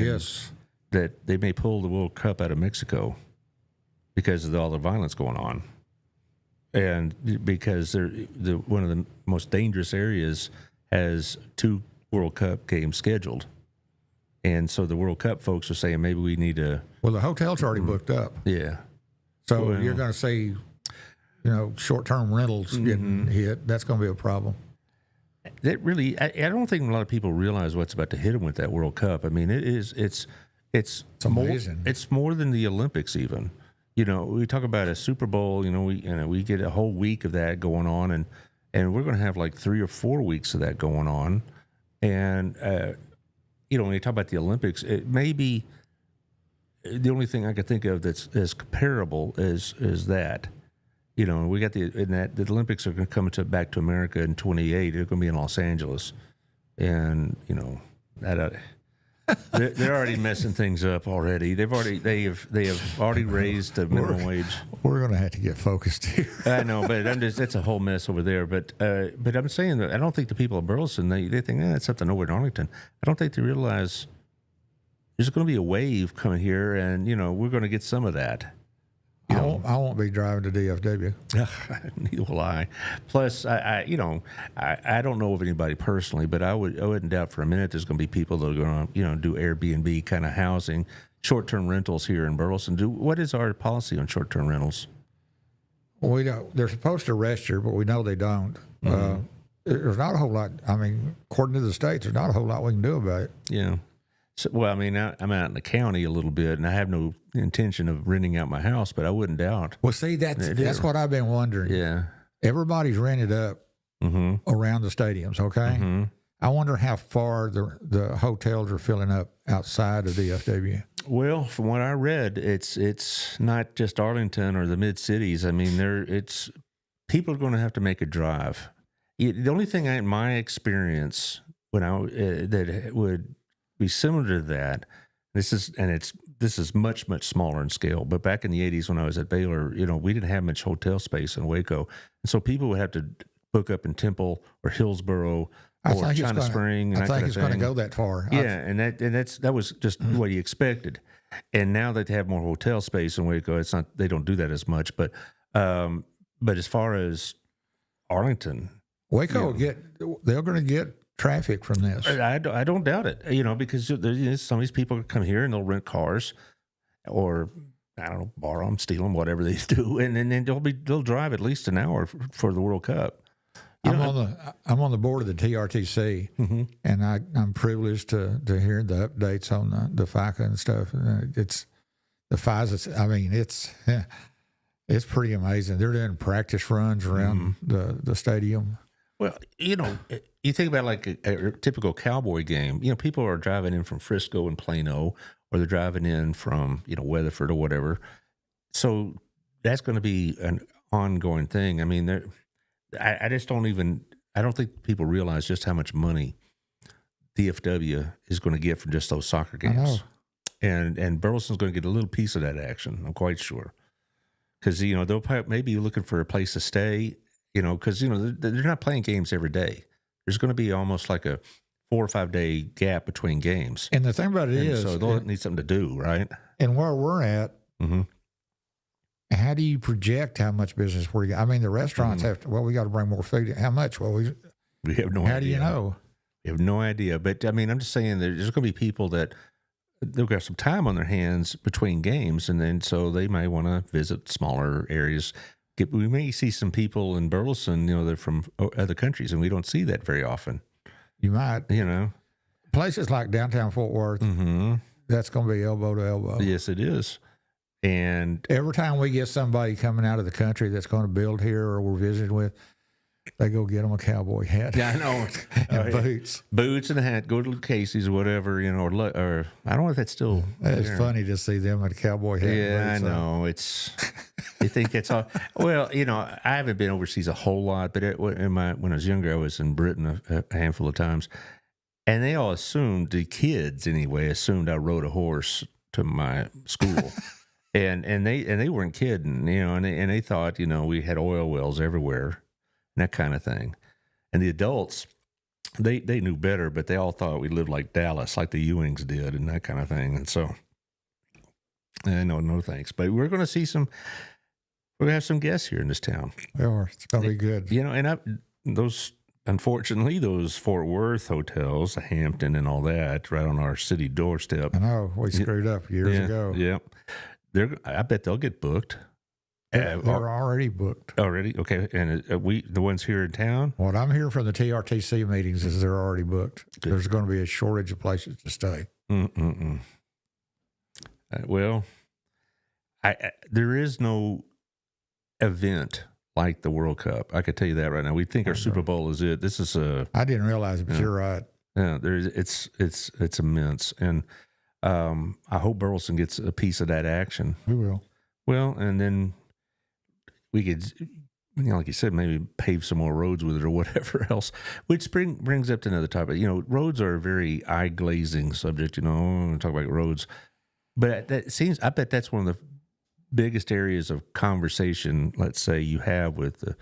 that they may pull the World Cup out of Mexico. because of all the violence going on, and because one of the most dangerous areas has 2 World Cup games scheduled, and so the World Cup folks are saying maybe we need to. Well, the hotel's already booked up. Yeah. So Well, you're going to see, short-term rentals getting hit. That's going to be a problem. That really, I don't think a lot of people realize what's about to hit them with that World Cup. I mean, it's amazing. It's more than the Olympics even. We talk about a Super Bowl. We get a whole week of that going on, and we're going to have like 3 or 4 weeks of that going on. And when you talk about the Olympics, it may be the only thing I could think of that's as comparable is that. We got the Olympics are going to come back to America in 2028. They're going to be in Los Angeles, and they're already messing things up already. They have already raised the minimum wage. We're going to have to get focused here. I know, but that's a whole mess over there. But I'm saying that I don't think the people of Burleson they think it's something over in Arlington. I don't think they realize there's going to be a wave coming here, and we're going to get some of that. I won't be driving to DFW. Neither will I. Plus, I don't know of anybody personally, but I wouldn't doubt for a minute there's going to be people that are going to do Airbnb kind of housing, short-term rentals here in Burleson. What is our policy on short-term rentals? Well, we don't. They're supposed to register, but we know they don't. There's not a whole lot. I mean, according to the states, there's not a whole lot we can do about it. Yeah. So, well, I mean, I'm out in the county a little bit, and I have no intention of renting out my house, but I wouldn't doubt. Well, see, that's what I've been wondering. Yeah. Everybody's rented up around the stadiums, okay? I wonder how far the hotels are filling up outside of DFW. Well, from what I read, it's not just Arlington or the mid-cities. I mean, people are going to have to make a drive. The only thing in my experience that would be similar to that. This is much, much smaller in scale. But back in the 80s when I was at Baylor, we didn't have much hotel space in Waco. And so people would have to book up in Temple or Hillsboro or China Spring. I think it's going to go that far. Yeah, and that was just what you expected. And now that they have more hotel space in Waco, it's not, they don't do that as much. But as far as Arlington, Waco they're going to get traffic from this. I don't doubt it, because some of these people come here and they'll rent cars or, I don't know, borrow them, steal them, whatever they do. And then they'll drive at least an hour for the World Cup. I'm on the board of the TRTC, and I'm privileged to hear the updates on the FICA and stuff. It's the FISA. I mean, it's pretty amazing. They're doing practice runs around the stadium. Well, you think about like a typical Cowboy game. People are driving in from Frisco and Plano, or they're driving in from Weatherford or whatever. So that's going to be an ongoing thing. I mean, I just don't think people realize just how much money DFW is going to get from just those soccer games. And Burleson's going to get a little piece of that action, I'm quite sure. Because, they'll maybe looking for a place to stay, because, they're not playing games every day. There's going to be almost like a 4 or 5 day gap between games. And the thing about it is, so they'll need something to do, right? And where we're at, how do you project how much business we're getting? I mean, the restaurants have to, we got to bring more food. How much? Well, we have no idea. How do you know? We have no idea. But, I mean, I'm just saying there's going to be people that they've got some time on their hands between games, and then so they might want to visit smaller areas. We may see some people in Burleson, they're from other countries, and we don't see that very often. You might. Places like downtown Fort Worth, that's going to be elbow to elbow. Yes, it is. And every time we get somebody coming out of the country that's going to build here or we're visiting with, they go get them a cowboy hat. Yeah, I know. And boots. Boots and a hat. Go to Casey's or whatever, or I don't know if that's still. It's funny to see them with a cowboy hat. Yeah, I know. You think it's all. Well, I haven't been overseas a whole lot, but when I was younger, I was in Britain a handful of times, and they all assumed, the kids anyway, assumed I rode a horse to my school. And they weren't kidding, and they thought, we had oil wells everywhere, and that kind of thing. And the adults, they knew better, but they all thought we lived like Dallas, like the Ewings did, and that kind of thing. And so No thanks. But we're going to see some. We're going to have some guests here in this town. It's going to be good. And unfortunately, those Fort Worth hotels, the Hampton and all that, right on our city doorstep. I know we screwed up years ago. Yeah, I bet they'll get booked. They're already booked. Already? Okay. And the ones here in town? What I'm hearing from the TRTC meetings is they're already booked. Good. There's going to be a shortage of places to stay. Well, there is no event like the World Cup. I could tell you that right now. We think our Super Bowl is it. This is I didn't realize it, but you're right. Yeah, it's immense. And I hope Burleson gets a piece of that action. We will. Well, and then we could, like you said, maybe pave some more roads with it or whatever else, which brings up to another topic. Roads are a very eye-glazing subject, we talk about roads. But I bet that's one of the biggest areas of conversation, let's say, you have with the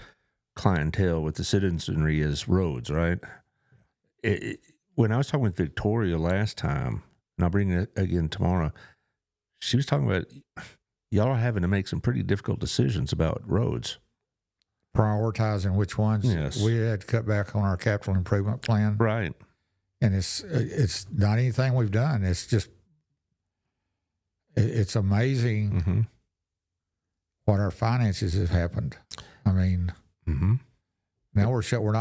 clientele, with the citizenry is roads, right? When I was talking with Victoria last time, and I'll bring it again tomorrow, she was talking about y'all are having to make some pretty difficult decisions about roads. Prioritizing which ones. Yes. We had to cut back on our capital improvement plan. Right. And it's not anything we've done. It's just, it's amazing what our finances have happened. I mean, now we're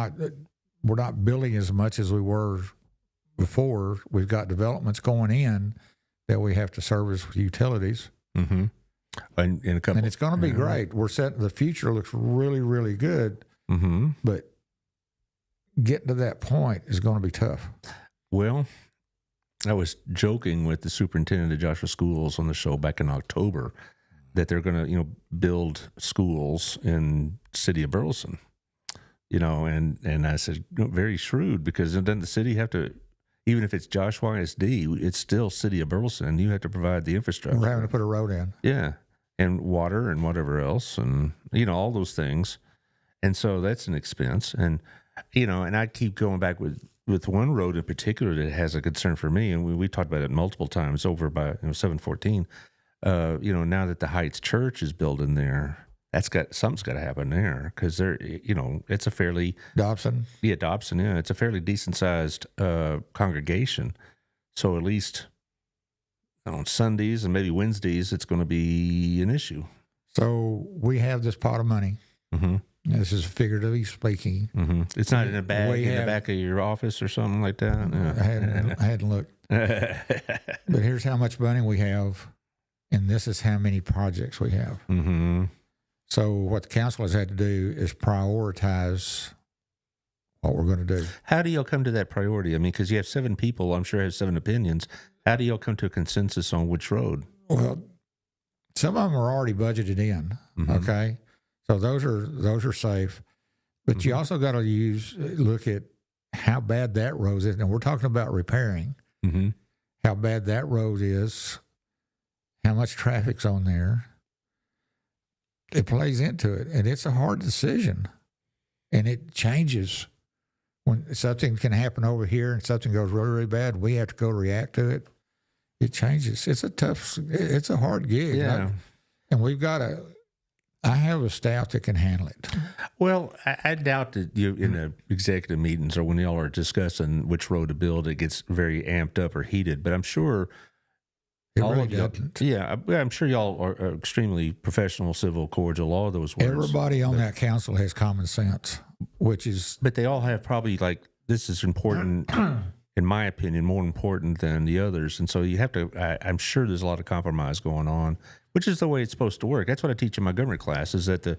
not building as much as we were before. We've got developments going in that we have to service with utilities. And it's going to be great. We're set. The future looks really, really good. But getting to that point is going to be tough. Well, I was joking with the superintendent of Joshua Schools on the show back in October that they're going to, build schools in the city of Burleson. And I said, very shrewd, because doesn't the city have to, even if it's Joshua ISD, it's still city of Burleson, and you have to provide the infrastructure. We're having to put a road in. Yeah. And water and whatever else, and, all those things. And so that's an expense. And, and I keep going back with one road in particular that has a concern for me, and we talked about it multiple times over by 714. Now that the Heights Church is built in there, something's got to happen there, because it's a fairly Dobson. Yeah, Dobson. Yeah, it's a fairly decent sized congregation. So at least on Sundays and maybe Wednesdays, it's going to be an issue. So we have this pot of money. This is figuratively speaking. It's not in a bag in the back of your office or something like that. Yeah. I hadn't looked. But here's how much money we have, and this is how many projects we have. So what the council has had to do is prioritize what we're going to do. How do y'all come to that priority? I mean, because you have 7 people, I'm sure have 7 opinions. How do y'all come to a consensus on which road? Well, some of them are already budgeted in. Okay, so those are safe. But you also got to look at how bad that road is, and we're talking about repairing. How bad that road is, how much traffic's on there. It plays into it, and it's a hard decision, and it changes. When something can happen over here and something goes really, really bad, we have to go react to it. It changes. It's a hard gig. Yeah. And I have a staff that can handle it. Well, I doubt that you in the executive meetings or when y'all are discussing which road to build, it gets very amped up or heated, but I'm sure it really doesn't. Yeah, I'm sure y'all are extremely professional, civil, cordial, all of those words. Everybody on that council has common sense, but they all have probably this is important, in my opinion, more important than the others. And so you have to, I'm sure there's a lot of compromise going on, which is the way it's supposed to work. That's what I teach in my government class, is that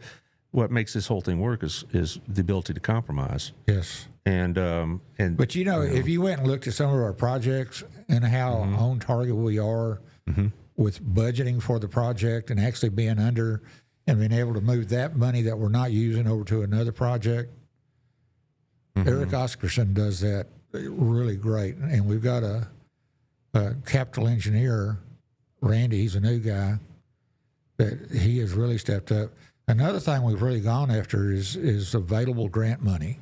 what makes this whole thing work is the ability to compromise. Yes. But if you went and looked at some of our projects and how on target we are with budgeting for the project and actually being under and being able to move that money that we're not using over to another project, Eric Oscarson does that really great. And we've got a capital engineer, Randy, he's a new guy, that he has really stepped up. Another thing we've really gone after is available grant money.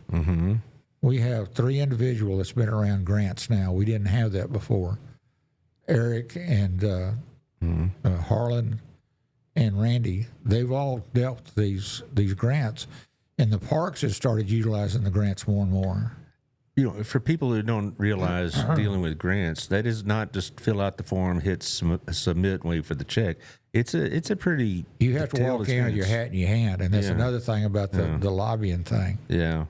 We have 3 individuals that's been around grants now. We didn't have that before. Eric and Harlan, and Randy, they've all dealt these grants, and the parks have started utilizing the grants more and more. For people who don't realize dealing with grants, that is not just fill out the form, hit submit, and wait for the check. It's a pretty you have to walk in with your hat in your hand, and that's another thing about the lobbying thing. Yeah,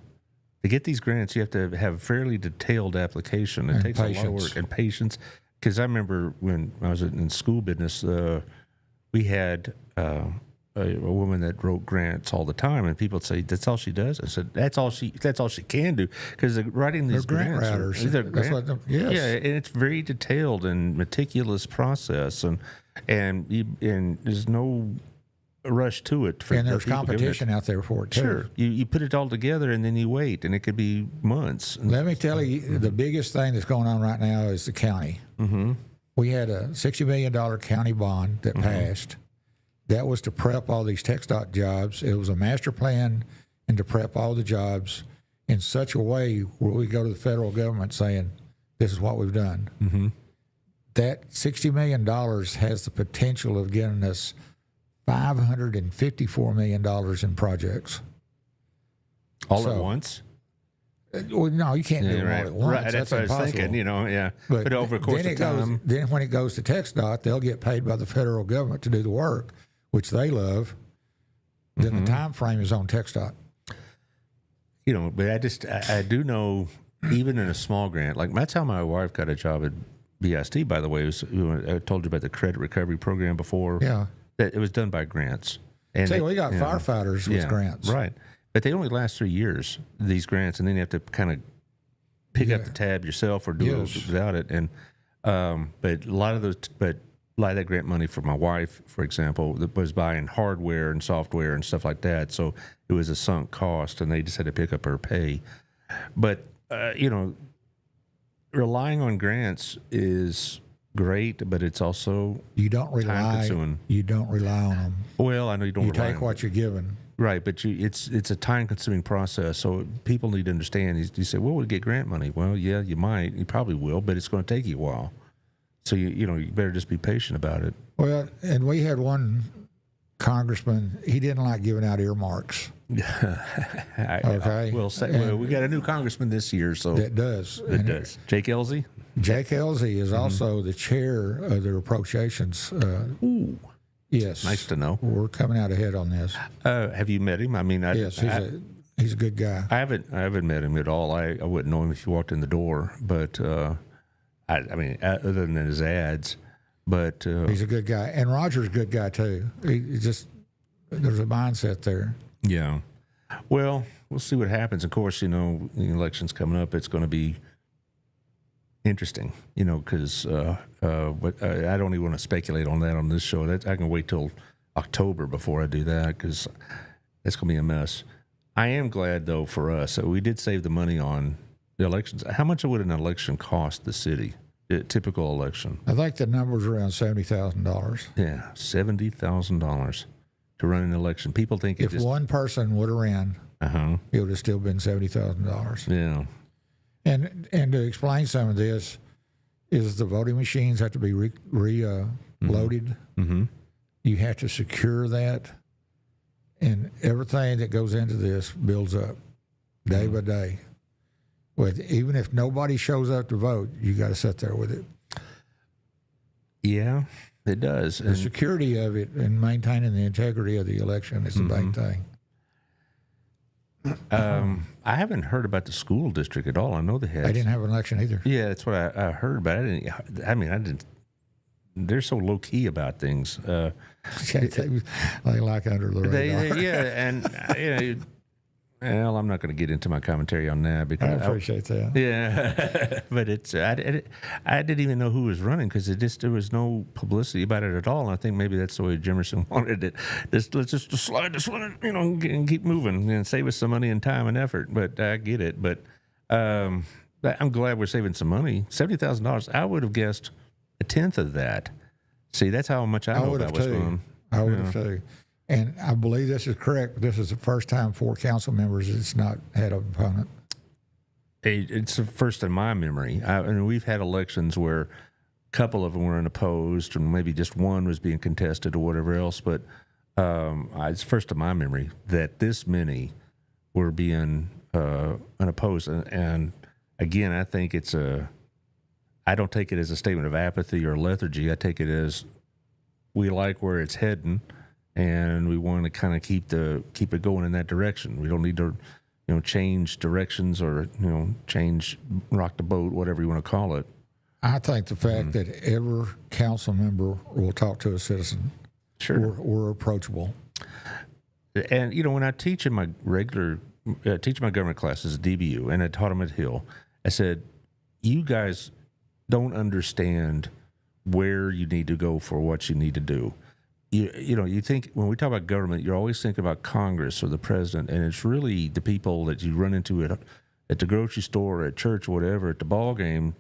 to get these grants, you have to have a fairly detailed application. It takes a lot of work and patience. Because I remember when I was in school business, we had a woman that wrote grants all the time, and people would say, "That's all she does." I said, "That's all she can do." Because writing these grant grants, yes. yeah, and it's very detailed and meticulous process, and there's no rush to it. And there's competition out there for it too. Sure, you put it all together, and then you wait, and it could be months. Let me tell you, the biggest thing that's going on right now is the county. Mm-hmm. We had a $60 million county bond that passed. That was to prep all these TxDOT jobs. It was a master plan and to prep all the jobs in such a way where we go to the federal government saying, this is what we've done. Mm-hmm. That $60 million has the potential of getting us $554 million in projects. All at once? Well, no, you can't do it all at once. Right, that's what impossible. I was thinking, yeah. But over the course of time. Then when it goes to TxDOT, they'll get paid by the federal government to do the work, which they love. Then the time frame is on TxDOT. But I do know, even in a small grant, like that's how my wife got a job at BISD, by the way. I told you about the credit recovery program before. Yeah. That it was done by grants. And we got firefighters with grants. Right. But they only last 3 years, these grants, and then you have to kind of pick up the tab yourself or do it without it. And but a lot of that grant money for my wife, for example, that was buying hardware and software and stuff like that. So it was a sunk cost, and they just had to pick up her pay. But relying on grants is great, but it's also time consuming. You don't rely on them. Well, I know you don't. You take what you're given. Right, but it's a time-consuming process, so people need to understand. You say, well, we'll get grant money. Well, yeah, you might. You probably will, but it's going to take you a while. So, you better just be patient about it. Well, and we had one congressman, he didn't like giving out earmarks. Okay? We got a new congressman this year, so... That does. It does. Jake Elsey? Jake Elsey is also the chair of the appropriations. Ooh. Yes. Nice to know. We're coming out ahead on this. Have you met him? I mean, yes, he's a good guy. I haven't met him at all. I wouldn't know him if he walked in the door, but I mean, other than his ads, but he's a good guy, and Roger's a good guy too. He just there's a mindset there. Yeah. Well, we'll see what happens. Of course, the election's coming up. It's going to be interesting, because but I don't even want to speculate on that on this show. I can wait till October before I do that, because it's going to be a mess. I am glad, though, for us. We did save the money on the elections. How much would an election cost the city? A typical election? I think the number's around $70,000. Yeah, $70,000 to run an election. People think if one person would have ran, it would have still been $70,000. Yeah. And to explain some of this, is the voting machines have to be reloaded. Mm-hmm. You have to secure that, and everything that goes into this builds up day by day. Even if nobody shows up to vote, you got to sit there with it. Yeah, it does. The security of it and maintaining the integrity of the election is the big thing. I haven't heard about the school district at all. I know they had. They didn't have an election either. Yeah, that's what I heard, but I didn't. They're so low key about things. They like under the radar. Well, I'm not going to get into my commentary on that because I appreciate that. Yeah, but it's I didn't even know who was running because there was no publicity about it at all. And I think maybe that's the way Jimerson wanted it. Let's just slide this one, and keep moving and save us some money and time and effort. But I get it. But I'm glad we're saving some money. $70,000. I would have guessed a tenth of that. See, that's how much I know about what's going on. I would have too. And I believe this is correct. This is the first time 4 council members has not had an opponent. It's the first in my memory. We've had elections where couple of them were unopposed, and maybe just one was being contested or whatever else. But it's first to my memory that this many were being unopposed. And again, I think I don't take it as a statement of apathy or lethargy. I take it as we like where it's heading, and we want to kind of keep it going in that direction. We don't need to, change directions or, rock the boat, whatever you want to call it. I think the fact that every council member will talk to a citizen, Sure, we're approachable. And when I teach in my teach my government classes at DBU, and I taught them at Hill, I said, you guys don't understand where you need to go for what you need to do. You think when we talk about government, you're always thinking about Congress or the president, and it's really the people that you run into at the grocery store, at church, whatever, at the ball game,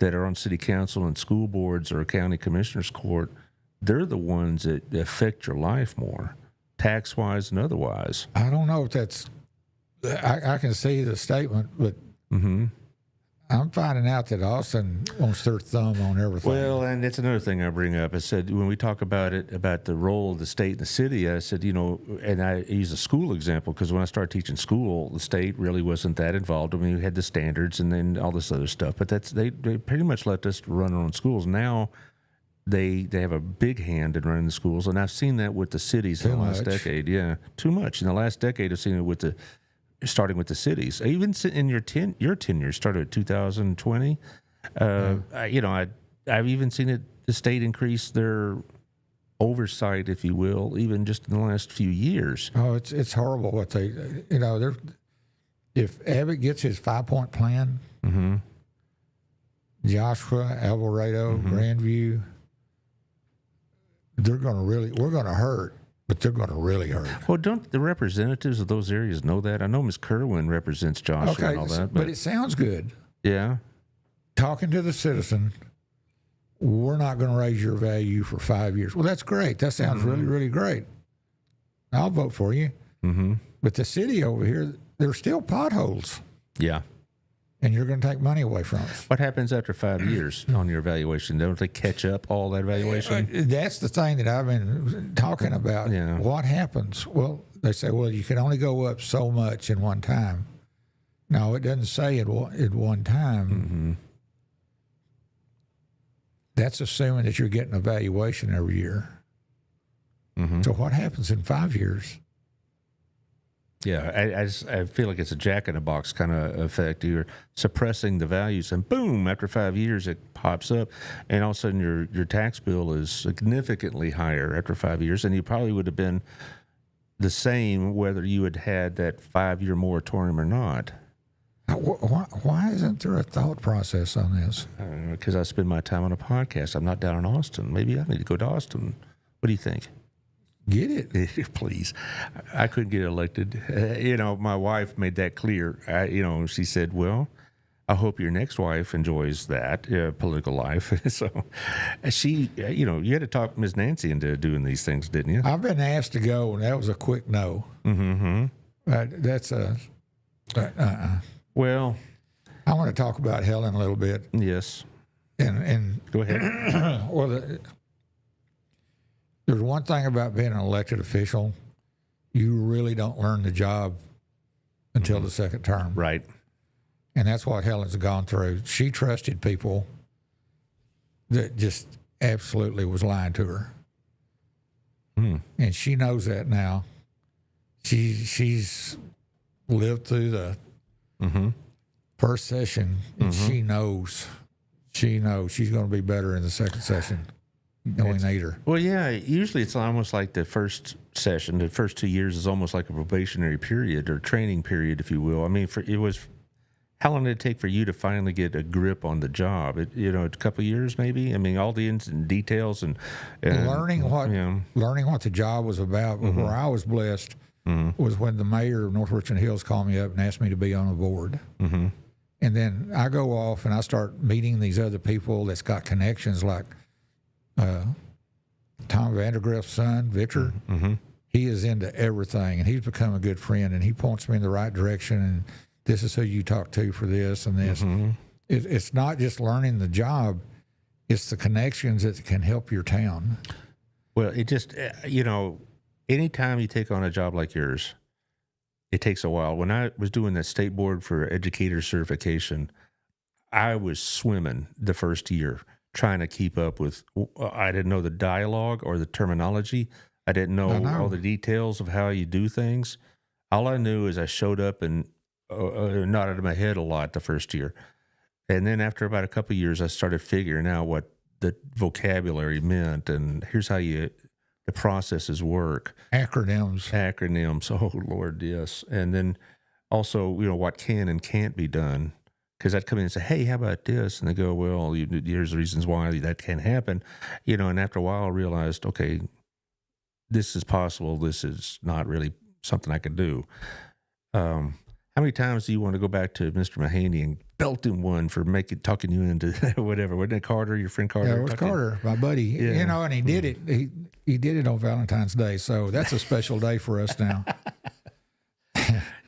that are on city council and school boards or county commissioners court. They're the ones that affect your life more, tax-wise and otherwise. I don't know if that's. I can see the statement, but I'm finding out that Austin wants their thumb on everything. Well, and it's another thing I bring up. I said, when we talk about the role of the state and the city, I said, and I use a school example, because when I started teaching school, the state really wasn't that involved. I mean, we had the standards and then all this other stuff, but they pretty much let us run our own schools. Now they have a big hand in running the schools, and I've seen that with the cities in the last decade. Yeah, too much. In the last decade, I've seen it starting with the cities. Even in your tenure started at 2020. I've even seen the state increase their oversight, if you will, even just in the last few years. Oh, it's horrible what they're. If Abbott gets his 5-point plan, Joshua, Alvarado, Grandview, we're going to hurt. But they're going to really hurt. Well, don't the representatives of those areas know that? I know Ms. Kerwin represents Joshua and all that. But it sounds good. Yeah. Talking to the citizen, we're not going to raise your value for 5 years. Well, that's great. That sounds really, really great. I'll vote for you. But the city over here, there's still potholes. Yeah. And you're going to take money away from us. What happens after 5 years on your evaluation? Don't they catch up all that evaluation? That's the thing that I've been talking about. Yeah. What happens? Well, they say, well, you can only go up so much in one time. No, it doesn't say at one time. That's assuming that you're getting an evaluation every year. So what happens in 5 years? Yeah, I feel like it's a jack-in-the-box kind of effect. You're suppressing the values, and boom, after 5 years, it pops up, and all of a sudden your tax bill is significantly higher after 5 years, and you probably would have been the same whether you had that 5-year moratorium or not. Why isn't there a thought process on this? Because I spend my time on a podcast. I'm not down in Austin. Maybe I need to go to Austin. What do you think? Get it. Please. I couldn't get elected. My wife made that clear. She said, well, I hope your next wife enjoys that political life. So she, you had to talk Ms. Nancy into doing these things, didn't you? I've been asked to go, and that was a quick no. That's a... Well... I want to talk about Helen a little bit. Yes. And go ahead. Well, there's one thing about being an elected official, you really don't learn the job until the second term. Right. And that's what Helen's gone through. She trusted people that just absolutely was lying to her. And she knows that now. She's lived through the first session, and she knows she's going to be better in the second session. No, we need her. Well, yeah, usually it's almost like the first session, the first 2 years is almost like a probationary period or training period, if you will. I mean, how long did it take for you to finally get a grip on the job? A couple of years maybe? I mean, all the ins and details and learning what the job was about. But where I was blessed was when the mayor of North Richland Hills called me up and asked me to be on the board. And then I go off and I start meeting these other people that's got connections, like Tom Vandergrift's son, Victor. He is into everything, and he's become a good friend, and he points me in the right direction, and this is who you talk to for this and this. It's not just learning the job, It's the connections that can help your town. Well, it just, anytime you take on a job like yours, it takes a while. When I was doing the state board for educator certification, I was swimming the first year trying to keep up with, I didn't know the dialogue or the terminology. I didn't know all the details of how you do things. All I knew is I showed up and nodded my head a lot the first year. And then after about a couple of years, I started figuring out what the vocabulary meant, and here's how the processes work. Acronyms. Oh, Lord, yes. And then also, what can and can't be done. Because I'd come in and say, hey, how about this? And they go, well, here's the reasons why that can't happen. And after a while, I realized, okay, this is possible. This is not really something I can do. How many times do you want to go back to Mr. Mahaney and belt him one for talking you into whatever? Wasn't it Carter, your friend Carter? Yeah, it was Carter, my buddy. Yeah. And he did it. He did it on Valentine's Day, so that's a special day for us now.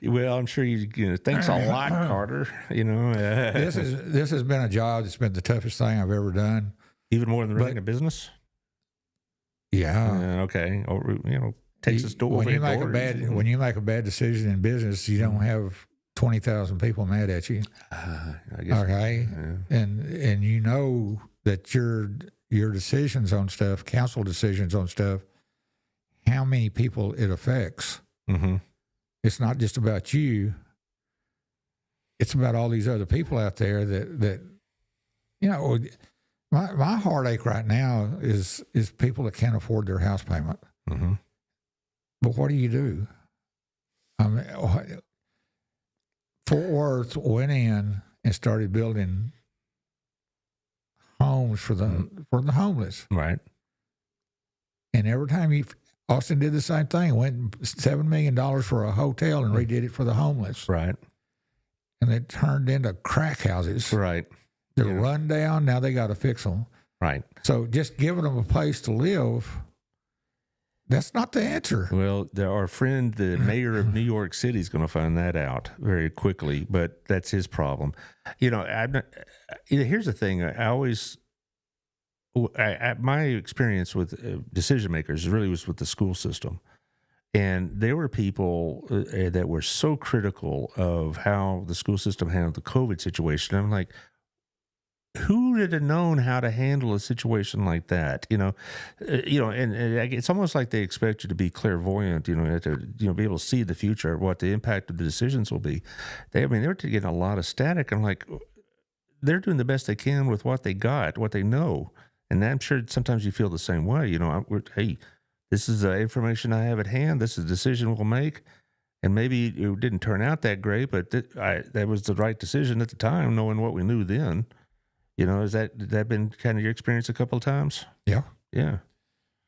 Well, I'm sure thanks a lot, Carter. This has been a job that's been the toughest thing I've ever done. Even more than running a business. Yeah. Okay. Or takes us door. When you make a bad decision in business, you don't have 20,000 people mad at you. I guess. Okay. Yeah. And that your decisions on stuff, council decisions on stuff, how many people it affects. Mm-hmm. It's not just about you. It's about all these other people out there that my heartache right now is people that can't afford their house payment. Mm-hmm. But what do you do? I mean, Fort Worth went in and started building homes for the homeless. Right. And every time Austin did the same thing, went $7 million for a hotel and redid it for the homeless. Right. And it turned into crack houses. Right. They're run down. Now they got to fix them. Right. So just giving them a place to live, that's not the answer. Well, our friend, the mayor of New York City, is going to find that out very quickly, but that's his problem. Here's the thing. My experience with decision makers really was with the school system. And there were people that were so critical of how the school system handled the COVID situation. I'm like, who would have known how to handle a situation like that? And it's almost like they expect you to be clairvoyant, to be able to see the future, what the impact of the decisions will be. They were getting a lot of static. I'm like, they're doing the best they can with what they got, what they know. And I'm sure sometimes you feel the same way. Hey, this is the information I have at hand. This is the decision we'll make. And maybe it didn't turn out that great, but that was the right decision at the time, knowing what we knew then. Has that been kind of your experience a couple of times? Yeah. Yeah.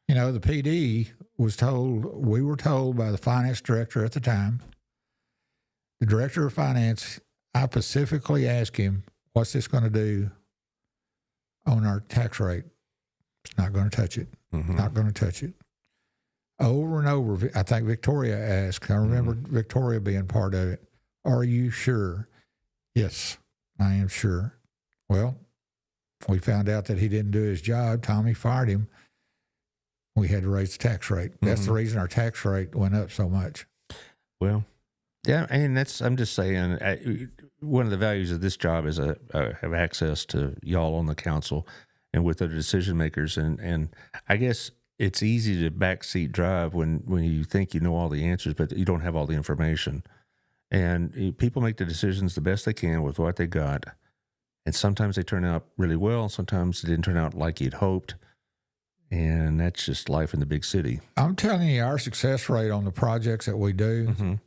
The PD we were told by the finance director at the time, the director of finance, I specifically asked him, what's this going to do on our tax rate? It's not going to touch it. Mm-hmm. Not going to touch it. Over and over, I think Victoria asked. I remember Victoria being part of it. Are you sure? Yes, I am sure. Well, we found out that he didn't do his job. Tommy fired him. We had to raise the tax rate. That's the reason our tax rate went up so much. Well, yeah, and I'm just saying, one of the values of this job is have access to y'all on the council and with other decision makers. And I guess it's easy to backseat drive when you think you know all the answers, but you don't have all the information. And people make the decisions the best they can with what they got. And sometimes they turn out really well. Sometimes they didn't turn out like you'd hoped. And that's just life in the big city. I'm telling you, our success rate on the projects that we do,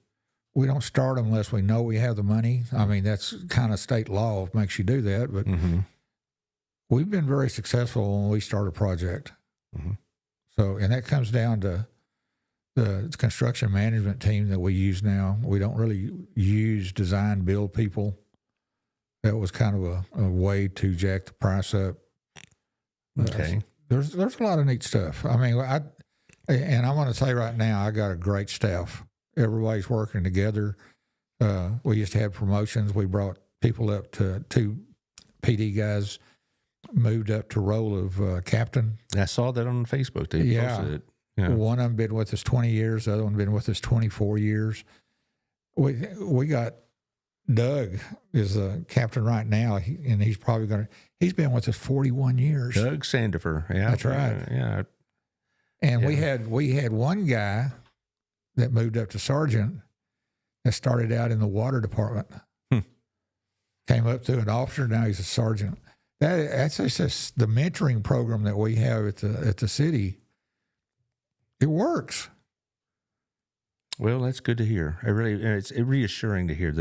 we don't start them unless we know we have the money. I mean, that's kind of state law makes you do that. But we've been very successful when we start a project. Mm-hmm. So, and that comes down to the construction management team that we use now. We don't really use design build people. That was kind of a way to jack the price up. Okay. There's a lot of neat stuff. I mean, and I want to say right now, I got a great staff. Everybody's working together. We used to have promotions. We brought people up to 2 PD guys moved up to role of captain. I saw that on Facebook. They Yeah. posted it. Yeah. One of them been with us 20 years. The other one been with us 24 years. We got Doug is the captain right now, and he's probably going to. He's been with us 41 years. Doug Sandifer. Yeah, That's right. Yeah. And Yeah. we had one guy that moved up to sergeant that started out in the water department. Came up to an officer. Now he's a sergeant. That's just the mentoring program that we have at the city. It works. Well, that's good to hear. It's reassuring to hear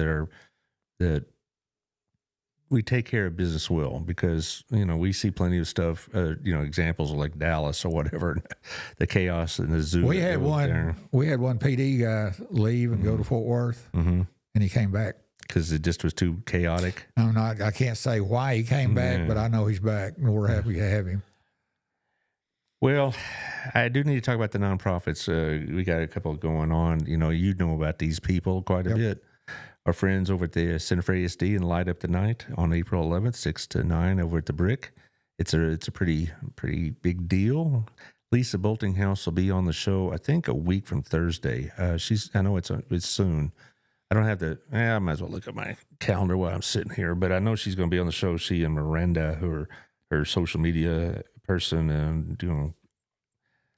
that we take care of business well, because we see plenty of stuff. Examples like Dallas or whatever, the chaos in the zoo. We had one PD guy leave and go to Fort Worth, and he came back because it just was too chaotic. I can't say why he came back, but I know he's back, and we're happy to have him. Well, I do need to talk about the nonprofits. We got a couple going on. You know about these people quite a bit. Our friends over at the Center for ASD and Light Up the Night on April 11th, 6 to 9 over at the Brick. It's a pretty big deal. Lisa Boltinghouse will be on the show, I think, a week from Thursday. I know it's soon. I don't have I might as well look at my calendar while I'm sitting here, but I know she's going to be on the show. She and Miranda, who are her social media person, and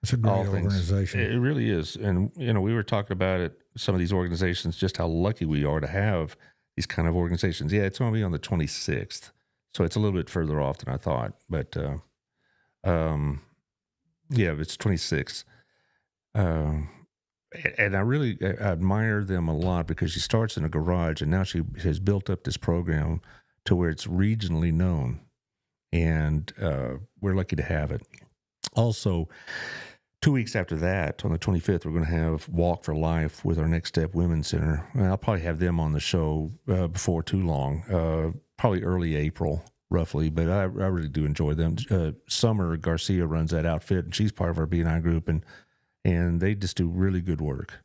it's a great organization. It really is. And we were talking about it, some of these organizations, just how lucky we are to have these kind of organizations. Yeah, it's going to be on the 26th, so it's a little bit further off than I thought, but it's 26th. And I really admire them a lot, because she starts in a garage, and now she has built up this program to where it's regionally known, and we're lucky to have it. Also, 2 weeks after that, on the 25th, we're going to have Walk for Life with our Next Step Women's Center. And I'll probably have them on the show before too long, probably early April, roughly. But I really do enjoy them. Summer Garcia runs that outfit, and she's part of our B&I group, and they just do really good work.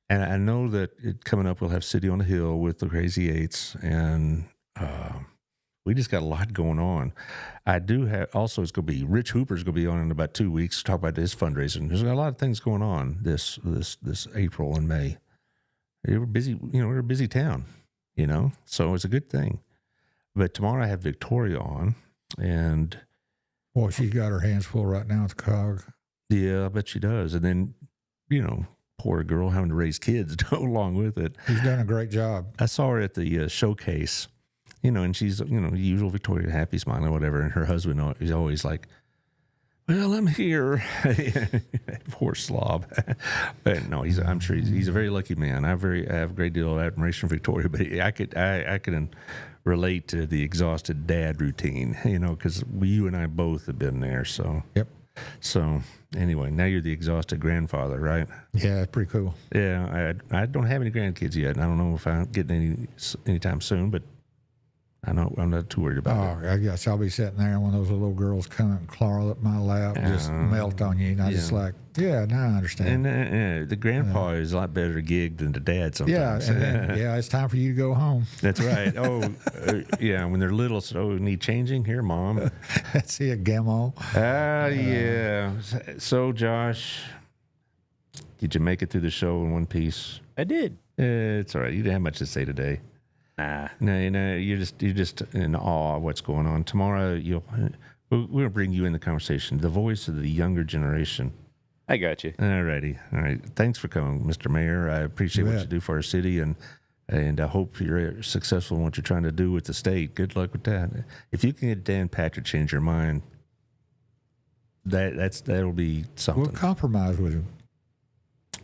And I know that coming up, we'll have City on the Hill with the Crazy Eights, and we just got a lot going on. I do have also. It's going to be Rich Hooper's going to be on in about 2 weeks to talk about his fundraising. There's a lot of things going on this April and May. We're busy. We're a busy town. So it's a good thing. But tomorrow I have Victoria on, and Well, she's got her hands full right now at the COG. Yeah, I bet she does. And then, poor girl having to raise kids to go along with it. She's done a great job. I saw her at the showcase, and she's, usual Victoria, happy, smiling, whatever. And her husband is always like, well, I'm here. Poor slob. But no, I'm sure he's a very lucky man. I have a great deal of admiration for Victoria, but I can relate to the exhausted dad routine, because you and I both have been there. So, Yep. So anyway, now you're the exhausted grandfather, right? Yeah, it's pretty cool. Yeah, I don't have any grandkids yet, and I don't know if I'm getting any anytime soon, but I'm not too worried about it. I guess I'll be sitting there, and one of those little girls come and claw up my lap, just melt on you, and I just like, now I understand. And the grandpa is a lot better gig than the dad sometimes. Yeah, and then, it's time for you to go home. That's right. When they're little, so need changing? Here, Mom. That's it, Gammo. Yeah. So, Josh, did you make it through the show in one piece? I did. It's all right. You didn't have much to say today. Nah. No, you're just in awe of what's going on. Tomorrow, we're going to bring you in the conversation, the voice of the younger generation. I got you. All righty. All right. Thanks for coming, Mr. Mayor. I appreciate what you do for our city, and I hope you're successful in what you're trying to do with the state. Good luck with that. If you can get Dan Pack to change your mind, that'll be something. We'll compromise with him.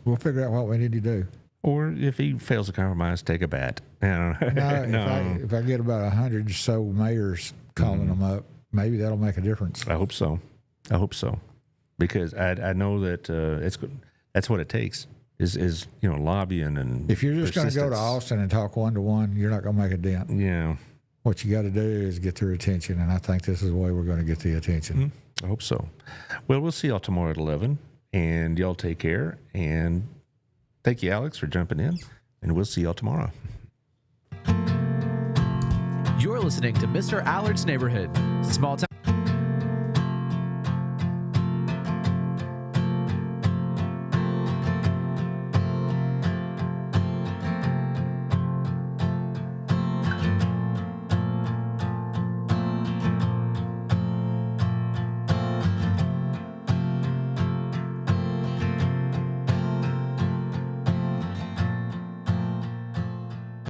We'll figure out what we need to do. Or if he fails to compromise, take a bat. No, if I get about 100 or so mayors calling them up, maybe that'll make a difference. I hope so. Because I know that that's what it takes is lobbying and if you're just going to go to persistence. Austin and talk one-to-one, you're not going to make a dent. Yeah. What you got to do is get their attention, and I think this is the way we're going to get the attention. I hope so. Well, we'll see y'all tomorrow at 11, and y'all take care. And thank you, Alex, for jumping in, and we'll see y'all tomorrow. You're listening to Mr. Allard's Neighborhood. Small town